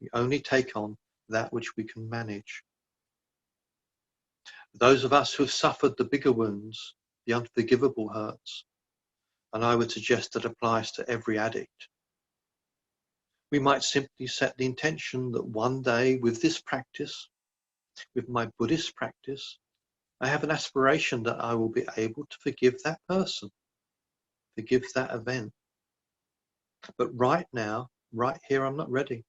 We only take on that which we can manage. Those of us who have suffered the bigger wounds, the unforgivable hurts, and I would suggest that applies to every addict, we might simply set the intention that one day with this practice, with my Buddhist practice, I have an aspiration that I will be able to forgive that person, forgive that event. But right now, right here, I'm not ready.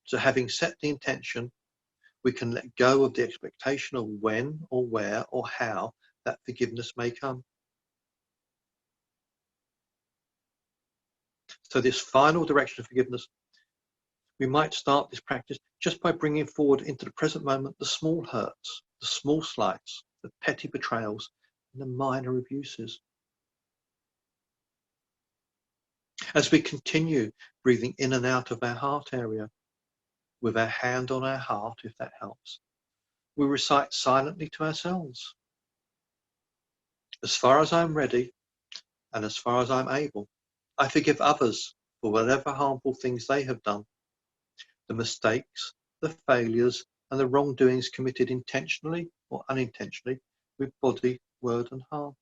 So having set the intention, we can let go of the expectation of when or where or how that forgiveness may come. So this final direction of forgiveness, we might start this practice just by bringing forward into the present moment the small hurts, the small slights, the petty betrayals, and the minor abuses. As we continue breathing in and out of our heart area, with our hand on our heart, if that helps, we recite silently to ourselves, as far as I'm ready and as far as I'm able, I forgive others for whatever harmful things they have done, the mistakes, the failures, and the wrongdoings committed intentionally or unintentionally with body, word, and heart.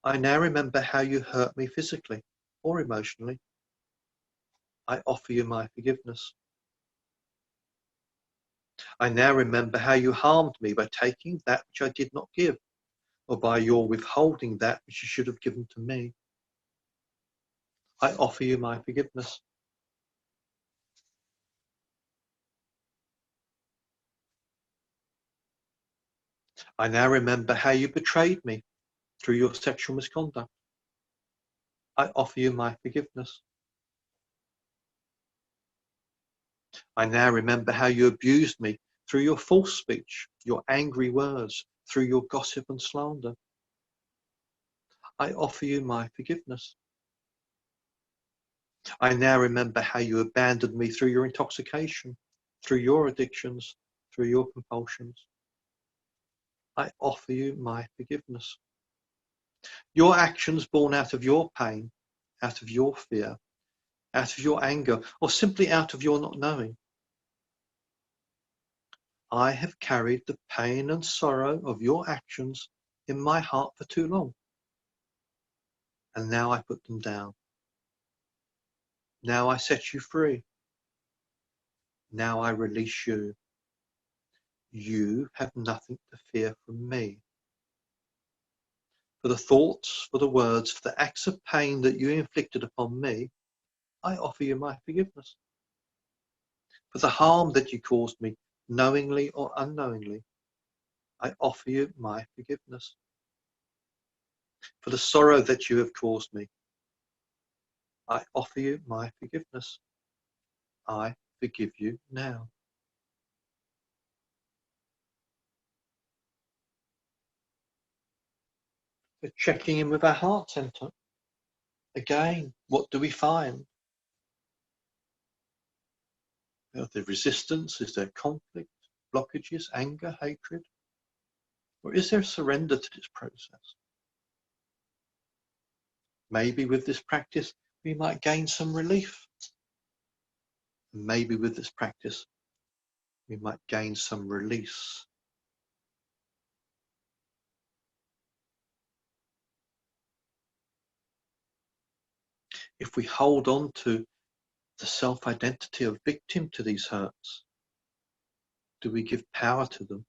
I now remember how you hurt me physically or emotionally. I offer you my forgiveness. I now remember how you harmed me by taking that which I did not give, or by your withholding that which you should have given to me. I offer you my forgiveness. I now remember how you betrayed me through your sexual misconduct. I offer you my forgiveness. I now remember how you abused me through your false speech, your angry words, through your gossip and slander. I offer you my forgiveness. I now remember how you abandoned me through your intoxication, through your addictions, through your compulsions. I offer you my forgiveness. Your actions born out of your pain, out of your fear, out of your anger, or simply out of your not knowing. I have carried the pain and sorrow of your actions in my heart for too long. And now I put them down. Now I set you free. Now I release you. You have nothing to fear from me. For the thoughts, for the words, for the acts of pain that you inflicted upon me, I offer you my forgiveness. For the harm that you caused me, knowingly or unknowingly, I offer you my forgiveness. For the sorrow that you have caused me, I offer you my forgiveness. I forgive you now. So checking in with our heart center. Again, what do we find? Are there resistance? Is there conflict, blockages, anger, hatred? Or is there surrender to this process? Maybe with this practice, we might gain some relief. Maybe with this practice, we might gain some release. If we hold on to the self-identity of victim to these hurts, do we give power to them?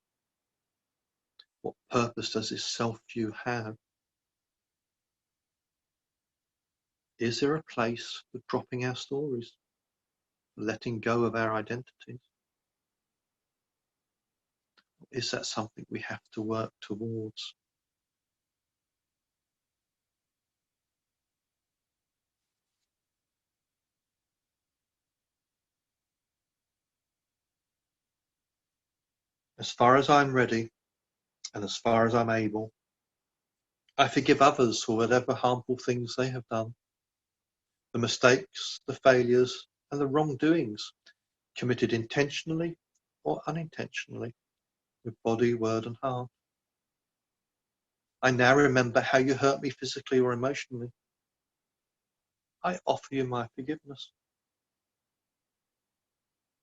What purpose does this self-view have? Is there a place for dropping our stories, letting go of our identities? Is that something we have to work towards? as far as I'm ready and as far as I'm able, I forgive others for whatever harmful things they have done, the mistakes, the failures, and the wrongdoings committed intentionally or unintentionally with body, word, and heart. I now remember how you hurt me physically or emotionally. I offer you my forgiveness.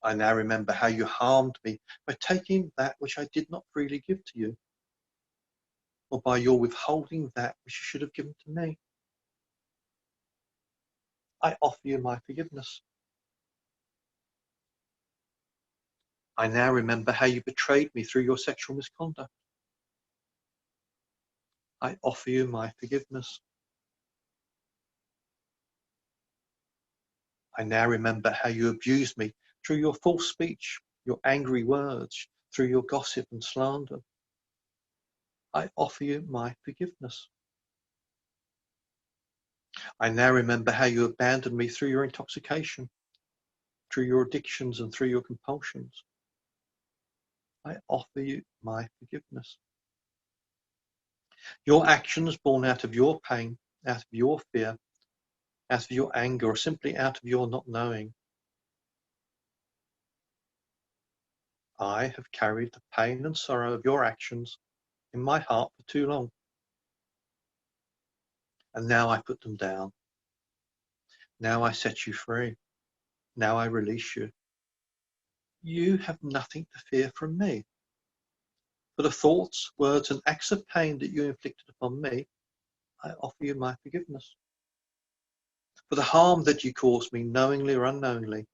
I now remember how you harmed me by taking that which I did not freely give to you, or by your withholding that which you should have given to me. I offer you my forgiveness. I now remember how you betrayed me through your sexual misconduct. I offer you my forgiveness. I now remember how you abused me through your false speech, your angry words, through your gossip and slander. I offer you my forgiveness. I now remember how you abandoned me through your intoxication, through your addictions and through your compulsions. I offer you my forgiveness. Your actions born out of your pain, out of your fear, out of your anger, or simply out of your not knowing. I have carried the pain and sorrow of your actions in my heart for too long. And now I put them down. Now I set you free. Now I release you. You have nothing to fear from me. For the thoughts, words, and acts of pain that you inflicted upon me, I offer you my forgiveness. For the harm that you caused me, knowingly or unknowingly,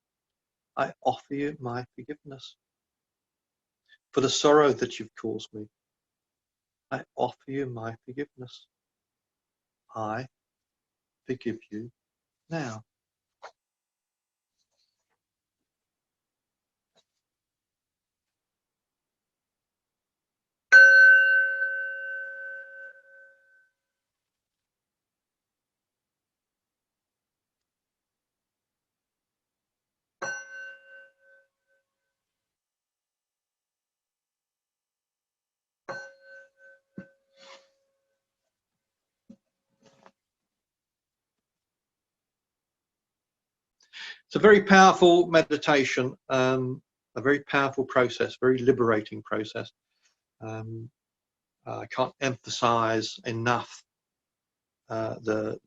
I offer you my forgiveness. For the sorrow that you've caused me, I offer you my forgiveness. I forgive you now. It's a very powerful meditation, a very powerful process, very liberating process. I can't emphasize enough the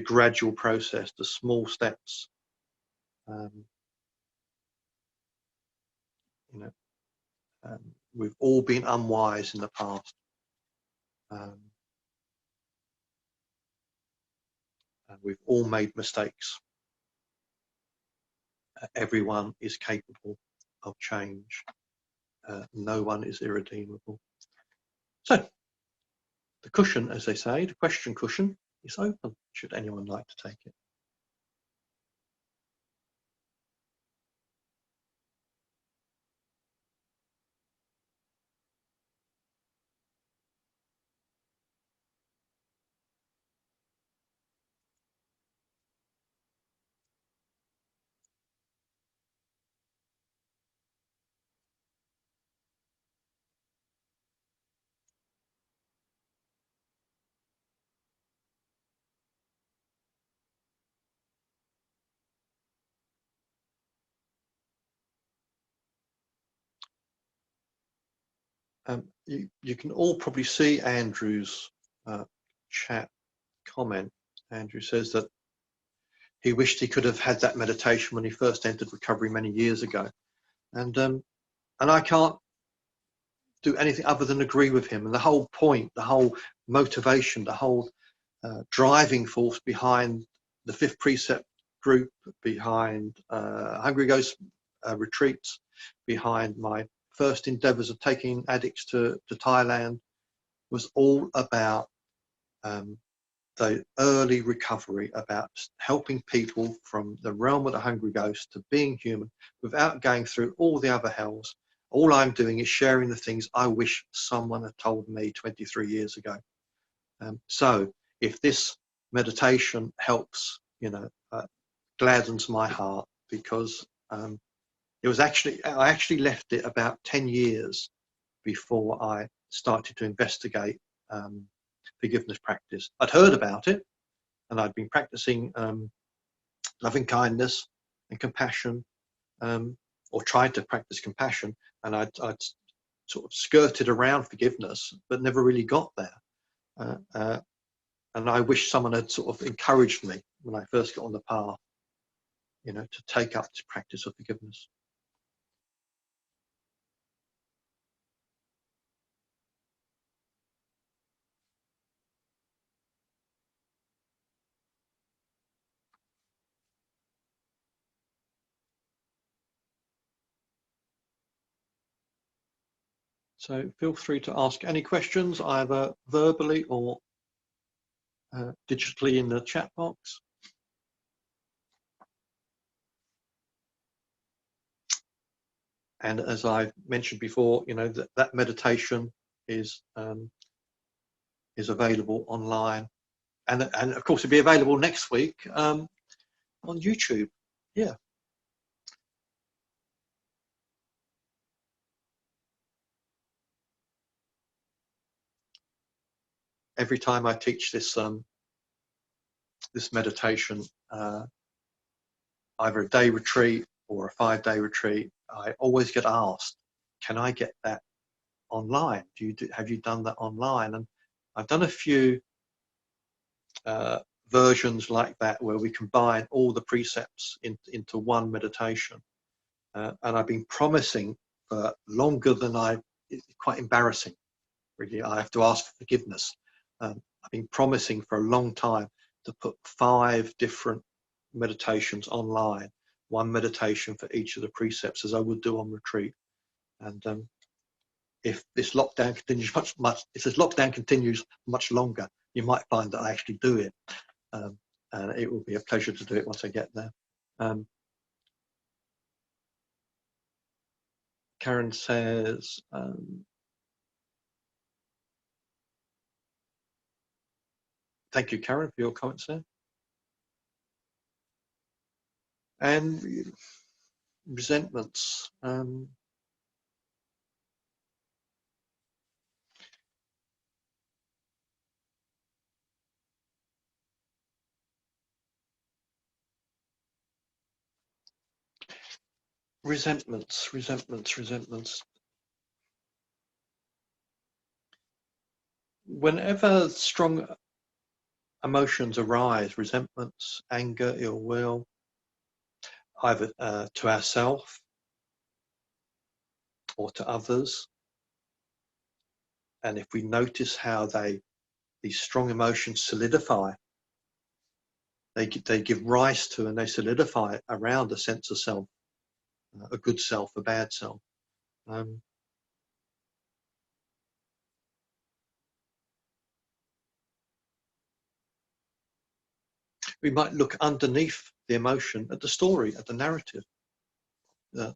gradual process, the small steps. You know, we've all been unwise in the past. We've all made mistakes. Everyone is capable of change. No one is irredeemable. So, the cushion, as they say, the question cushion, is open, should anyone like to take it. You can all probably see Andrew's chat comment. Andrew says that he wished he could have had that meditation when he first entered recovery many years ago, and I can't do anything other than agree with him. And the whole point, the whole motivation, the whole driving force behind the Fifth Precept group, behind Hungry Ghost retreats, behind my first endeavours of taking addicts to Thailand, was all about the early recovery, about helping people from the realm of the hungry ghost to being human without going through all the other hells. All I'm doing is sharing the things I wish someone had told me 23 years ago. So if this meditation helps, gladdens my heart, because I actually left it about 10 years before I started to investigate forgiveness practice. I'd heard about it, and I'd been practicing loving kindness and compassion, or tried to practice compassion, and I'd sort of skirted around forgiveness, but never really got there. And I wish someone had sort of encouraged me when I first got on the path, to take up this practice of forgiveness. So feel free to ask any questions, either verbally or digitally in the chat box. And as I mentioned before, that meditation is available online, and of course it'll be available next week on YouTube. Yeah. Every time I teach this this meditation, either a day retreat or a 5-day retreat, I always get asked, "Can I get that online? Have you done that online?" And I've done a few versions like that where we combine all the precepts into one meditation, and I've been promising for longer than it's quite embarrassing, really. I have to ask for forgiveness. I've been promising for a long time to put 5 different meditations online, one meditation for each of the precepts, as I would do on retreat. And if this lockdown continues much longer, you might find that I actually do it, and it will be a pleasure to do it once I get there. Karen says, thank you, Karen, for your comments there. And resentments. Resentments. Whenever strong emotions arise, resentments, anger, ill will, either to ourselves or to others, and if we notice how these strong emotions solidify, they give rise to, and they solidify around a sense of self, a good self, a bad self. We might look underneath the emotion at the story, at the narrative, that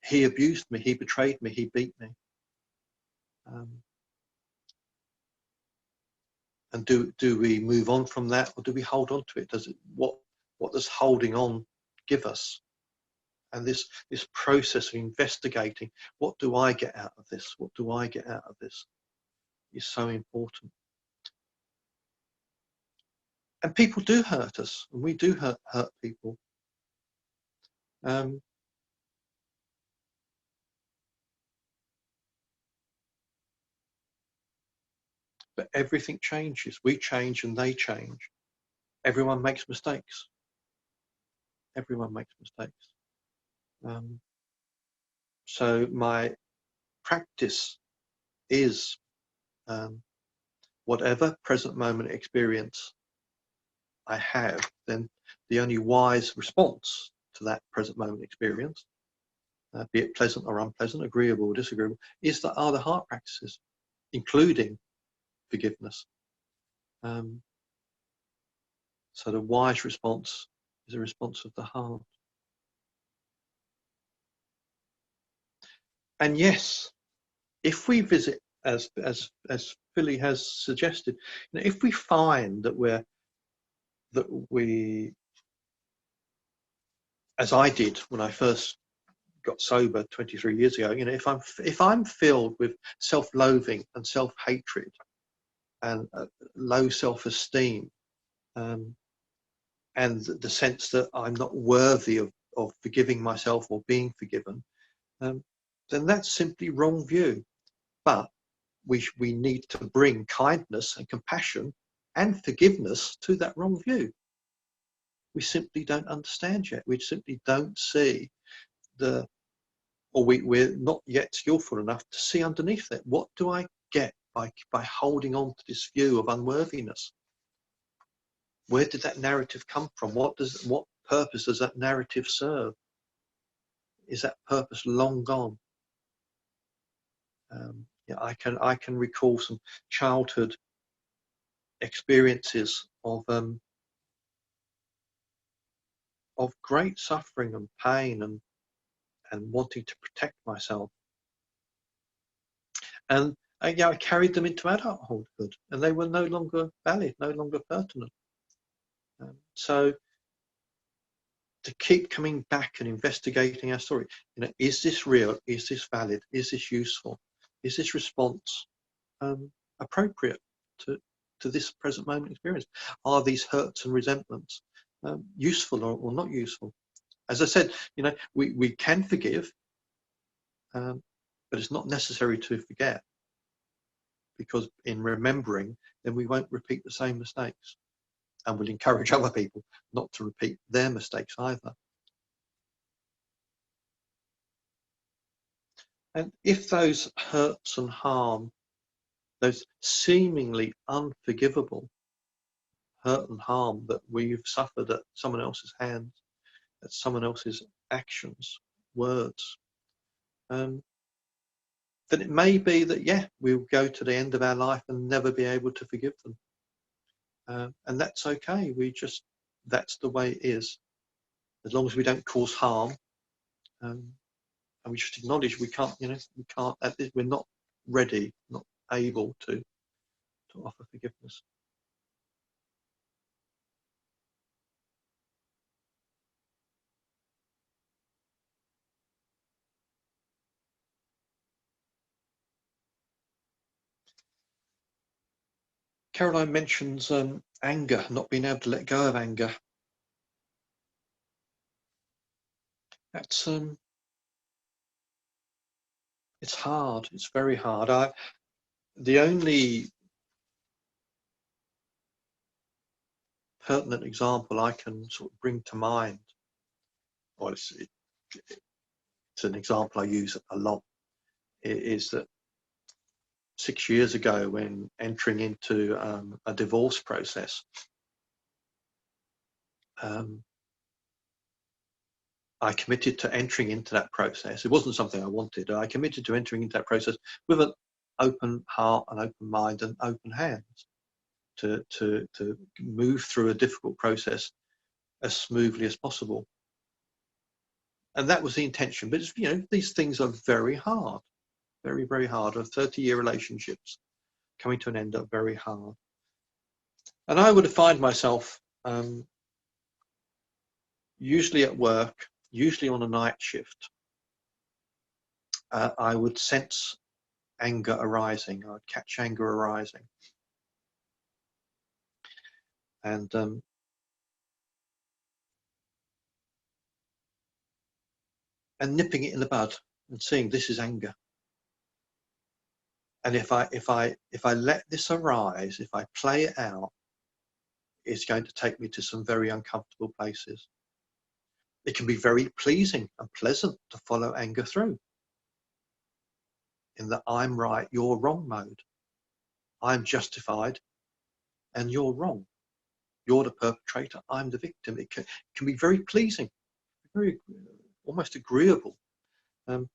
he abused me, he betrayed me, he beat me. And do we move on from that, or do we hold on to it? What does holding on give us? And this process of investigating, what do I get out of this? What do I get out of this? Is so important. And people do hurt us, and we do hurt people. But everything changes. We change and they change. Everyone makes mistakes. Everyone makes mistakes. So my practice is whatever present moment experience I have, then the only wise response to that present moment experience, be it pleasant or unpleasant, agreeable or disagreeable, are the heart practices, including forgiveness. So the wise response is a response of the heart. And yes, if we visit, as Philly has suggested, if we find that we as I did when I first got sober 23 years ago, if I'm filled with self-loathing and self-hatred and low self-esteem, and the sense that I'm not worthy of forgiving myself or being forgiven, then that's simply wrong view. But we need to bring kindness and compassion and forgiveness to that wrong view. We simply don't understand yet. We simply don't see we're not yet skillful enough to see underneath it. What do I get by holding on to this view of unworthiness? Where did that narrative come from? What purpose does that narrative serve? Is that purpose long gone? I can recall some childhood experiences of great suffering and pain and wanting to protect myself. And I carried them into adulthood, and they were no longer valid, no longer pertinent. So to keep coming back and investigating our story, is this real? Is this valid? Is this useful? Is this response appropriate to this present moment experience? Are these hurts and resentments useful or not useful? As I said, we can forgive, but it's not necessary to forget, because in remembering, then we won't repeat the same mistakes, and we'll encourage other people not to repeat their mistakes either. And if those hurts and harm, those seemingly unforgivable hurt and harm that we've suffered at someone else's hands, at someone else's actions, words, then it may be that, we'll go to the end of our life and never be able to forgive them. And that's okay. That's the way it is. As long as we don't cause harm, and we just acknowledge we can't, we're not ready, not able to offer forgiveness. Caroline mentions anger, not being able to let go of anger. That's it's hard. It's very hard. The only pertinent example I can sort of bring to mind, or it's an example I use a lot, is that 6 years ago, when entering into a divorce process, I committed to entering into that process. It wasn't something I wanted. I committed to entering into that process with an open heart, an open mind, and open hands to move through a difficult process as smoothly as possible. And that was the intention. But these things are very hard, very, very hard. 30-year relationships coming to an end are very hard. And I would have found myself usually at work, usually on a night shift. I would sense anger arising. I'd catch anger arising. And nipping it in the bud and seeing this is anger. And if I let this arise, if I play it out, it's going to take me to some very uncomfortable places. It can be very pleasing and pleasant to follow anger through in the I'm right, you're wrong mode. I'm justified and you're wrong. You're the perpetrator, I'm the victim. It can be very pleasing, very almost agreeable. But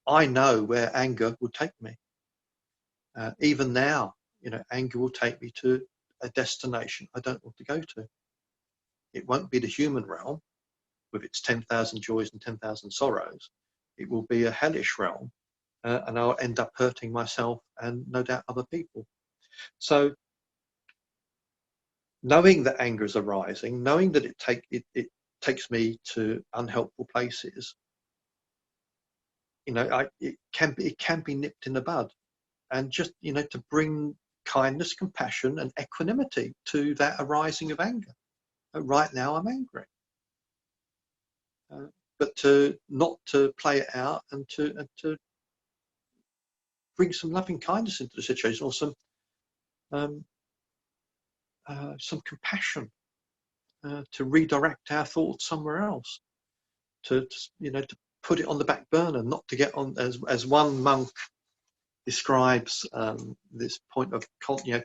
I know where anger will take me. Even now, anger will take me to a destination I don't want to go to. It won't be the human realm with its 10,000 joys and 10,000 sorrows. It will be a hellish realm, and I'll end up hurting myself and no doubt other people. So knowing that anger is arising, knowing that takes me to unhelpful places, it can be nipped in the bud, and just to bring kindness, compassion, and equanimity to that arising of anger. Right now, I'm angry, but not to play it out, and to bring some loving kindness into the situation, or some compassion, to redirect our thoughts somewhere else, to put it on the back burner, not to get on, as one monk describes this point of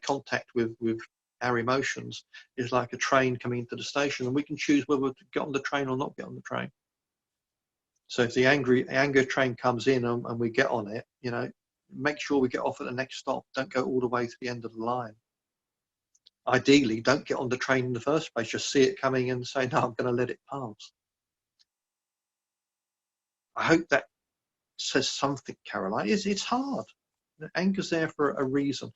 contact with our emotions is like a train coming into the station, and we can choose whether to get on the train or not get on the train. So if the anger train comes in and we get on it, make sure we get off at the next stop. Don't go all the way to the end of the line. Ideally, don't get on the train in the first place. Just see it coming and say, no, I'm going to let it pass. I hope that says something, Caroline. It's hard. Anger's there for a reason.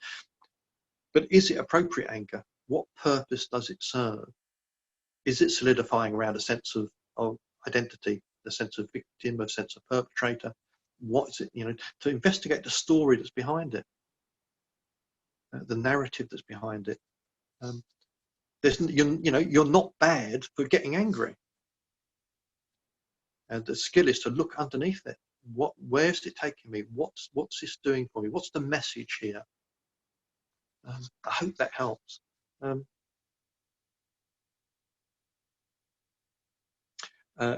But is it appropriate anger? What purpose does it serve? Is it solidifying around a sense of identity, a sense of victim, a sense of perpetrator? What is it, to investigate the story that's behind it, the narrative that's behind it. You're not bad for getting angry. And the skill is to look underneath it. Where's it taking me? What's this doing for me? What's the message here? I hope that helps.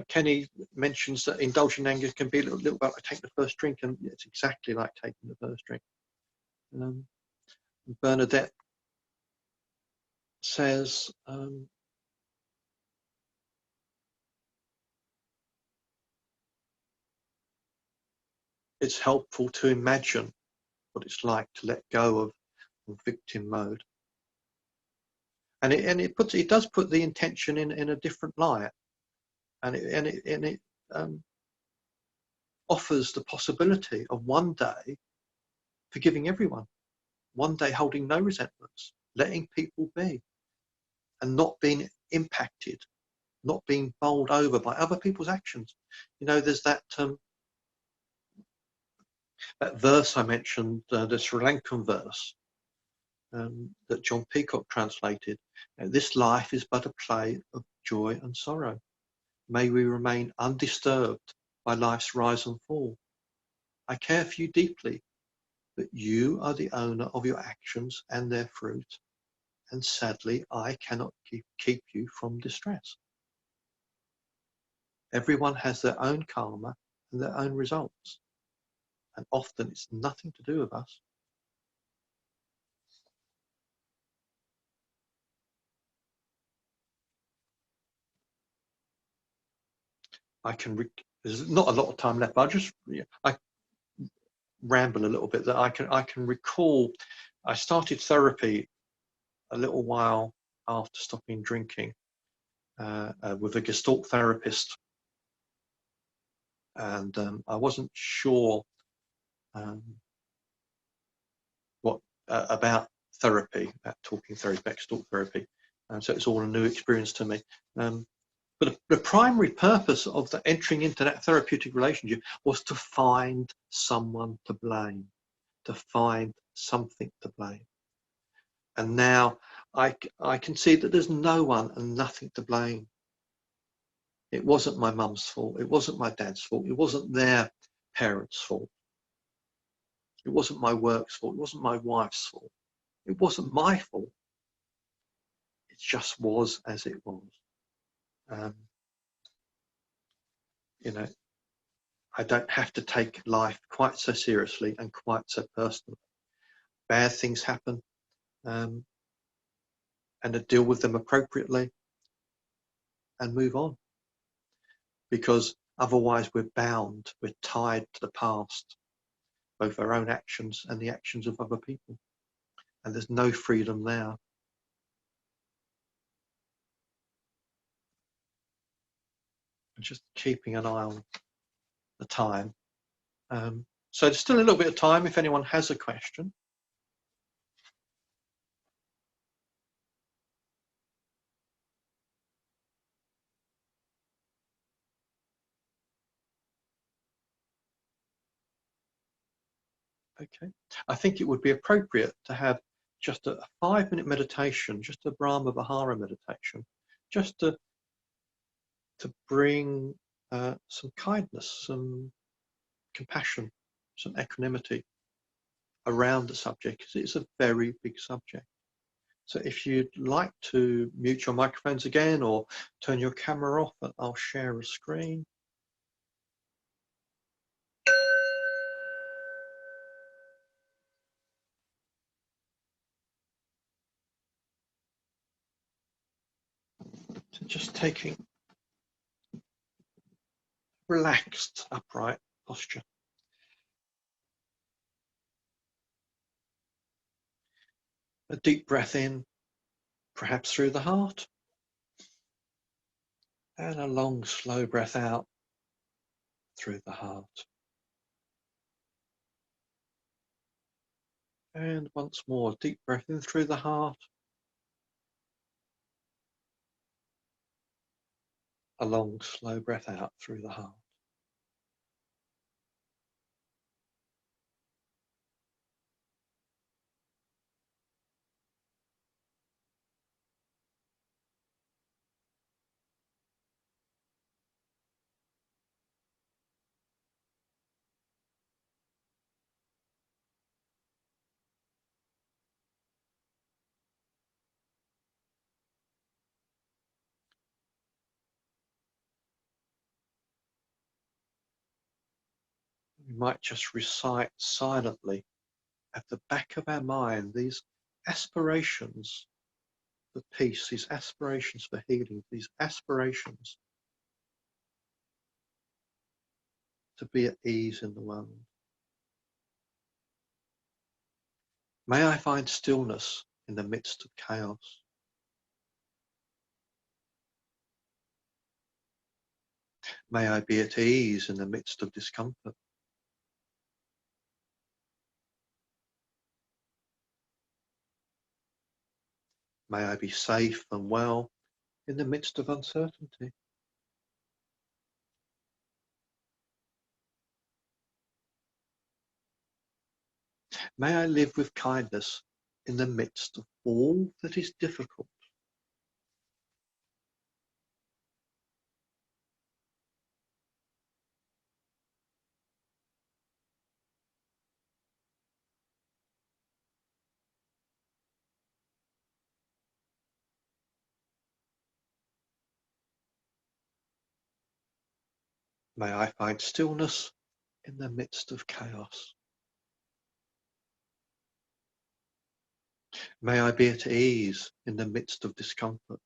Kenny mentions that indulging anger can be a little bit like taking the first drink, and it's exactly like taking the first drink. Bernadette says, it's helpful to imagine what it's like to let go of victim mode, and it does put the intention in a different light, and it offers the possibility of one day forgiving everyone, one day holding no resentments, letting people be, and not being impacted, not being bowled over by other people's actions. There's that verse I mentioned, the Sri Lankan verse that John Peacock translated. This life is but a play of joy and sorrow. May we remain undisturbed by life's rise and fall. I care for you deeply, but you are the owner of your actions and their fruit, and sadly, I cannot keep you from distress. Everyone has their own karma and their own results, and often it's nothing to do with us. There's not a lot of time left, but I ramble a little bit. That I can recall, I started therapy a little while after stopping drinking with a Gestalt therapist, and I wasn't sure what about therapy, about talking therapy, about Gestalt therapy, so it's all a new experience to me. But the primary purpose of entering into that therapeutic relationship was to find someone to blame, to find something to blame. And now I can see that there's no one and nothing to blame. It wasn't my mum's fault. It wasn't my dad's fault. It wasn't their parents' fault. It wasn't my work's fault. It wasn't my wife's fault. It wasn't my fault. It just was as it was. I don't have to take life quite so seriously and quite so personally. Bad things happen, and to deal with them appropriately and move on. Because otherwise we're bound, we're tied to the past, both our own actions and the actions of other people. And there's no freedom there. And just keeping an eye on the time. So there's still a little bit of time if anyone has a question. Okay. I think it would be appropriate to have just a 5-minute meditation, just a Brahma Vihara meditation, just to bring some kindness, some compassion, some equanimity around the subject, because it's a very big subject. So if you'd like to mute your microphones again or turn your camera off, I'll share a screen. So just taking relaxed, upright posture. A deep breath in, perhaps through the heart, and a long, slow breath out through the heart. And once more, deep breath in through the heart, a long, slow breath out through the heart. We might just recite silently at the back of our mind these aspirations for peace, these aspirations for healing, these aspirations to be at ease in the world. May I find stillness in the midst of chaos. May I be at ease in the midst of discomfort. May I be safe and well in the midst of uncertainty. May I live with kindness in the midst of all that is difficult. May I find stillness in the midst of chaos. May I be at ease in the midst of discomfort.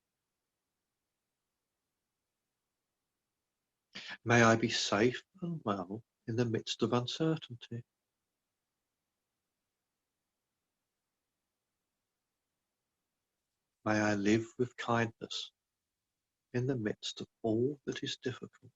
May I be safe and well in the midst of uncertainty. May I live with kindness in the midst of all that is difficult.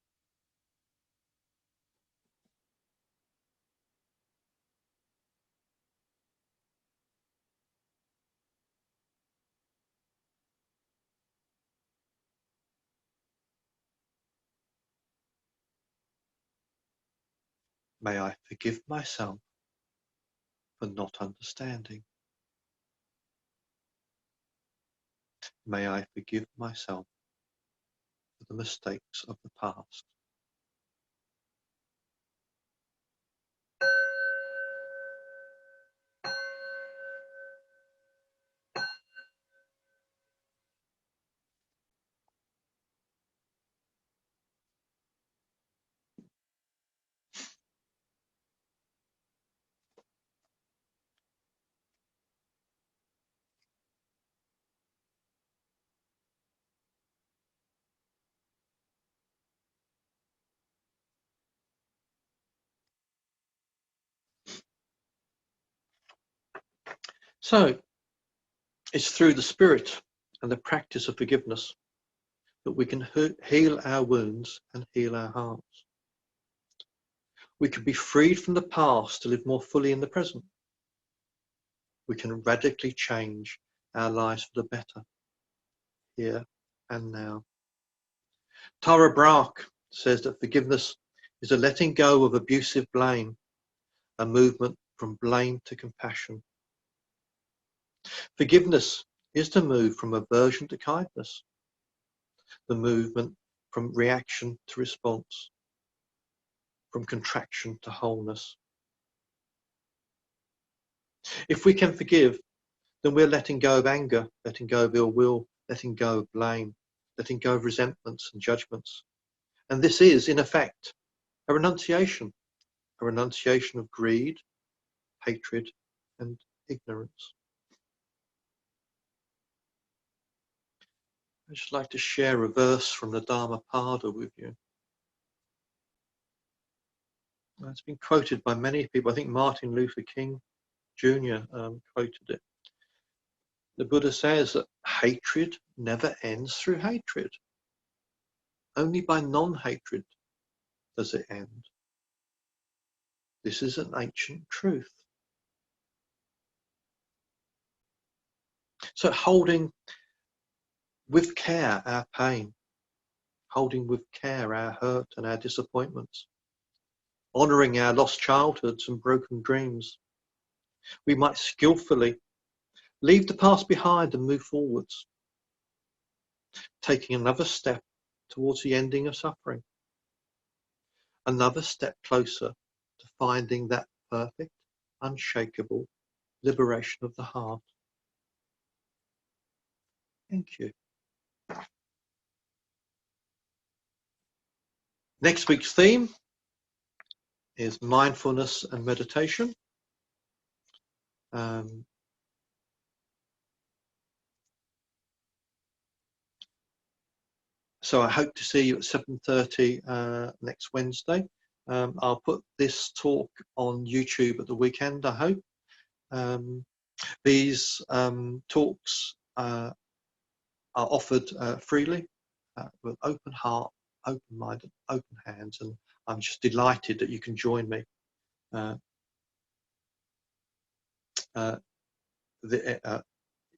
May I forgive myself for not understanding. May I forgive myself for the mistakes of the past. So, it's through the spirit and the practice of forgiveness that we can heal our wounds and heal our hearts. We can be freed from the past to live more fully in the present. We can radically change our lives for the better, here and now. Tara Brach says that forgiveness is a letting go of abusive blame, a movement from blame to compassion. Forgiveness is to move from aversion to kindness, the movement from reaction to response, from contraction to wholeness. If we can forgive, then we're letting go of anger, letting go of ill will, letting go of blame, letting go of resentments and judgments. And this is, in effect, a renunciation of greed, hatred, and ignorance. I'd just like to share a verse from the Dhammapada with you. It's been quoted by many people. I think Martin Luther King Jr. Quoted it. The Buddha says that hatred never ends through hatred. Only by non-hatred does it end. This is an ancient truth. So holding with care our pain, holding with care our hurt and our disappointments, honouring our lost childhoods and broken dreams, we might skillfully leave the past behind and move forwards, taking another step towards the ending of suffering, another step closer to finding that perfect, unshakable liberation of the heart. Thank you. Next week's theme is mindfulness and meditation. So I hope to see you at 7:30 next Wednesday. I'll put this talk on YouTube at the weekend, I hope. These talks are offered freely, with open heart, open mind, and open hands, and I'm just delighted that you can join me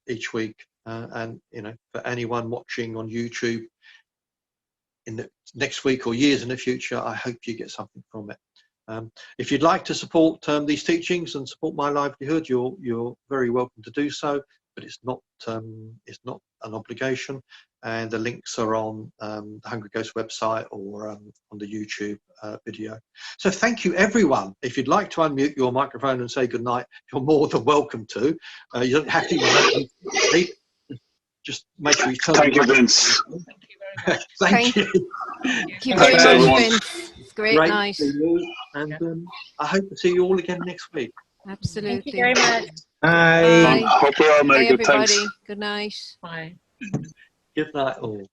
each week. And for anyone watching on YouTube in the next week or years in the future, I hope you get something from it. If you'd like to support these teachings and support my livelihood, you're very welcome to do so, but it's not an obligation, and the links are on the Hungry Ghost website or on the YouTube video. So thank you, everyone. If you'd like to unmute your microphone and say goodnight, you're more than welcome to. You don't have to. Just make sure you turn. Thank you, Vince. Thank you. Thank you very much, Vince. It's great night. To you, and I hope to see you all again next week. Absolutely. Thank you very much. Bye. Hope we all make it. Everybody. Thanks. Good night. Bye. Good night all.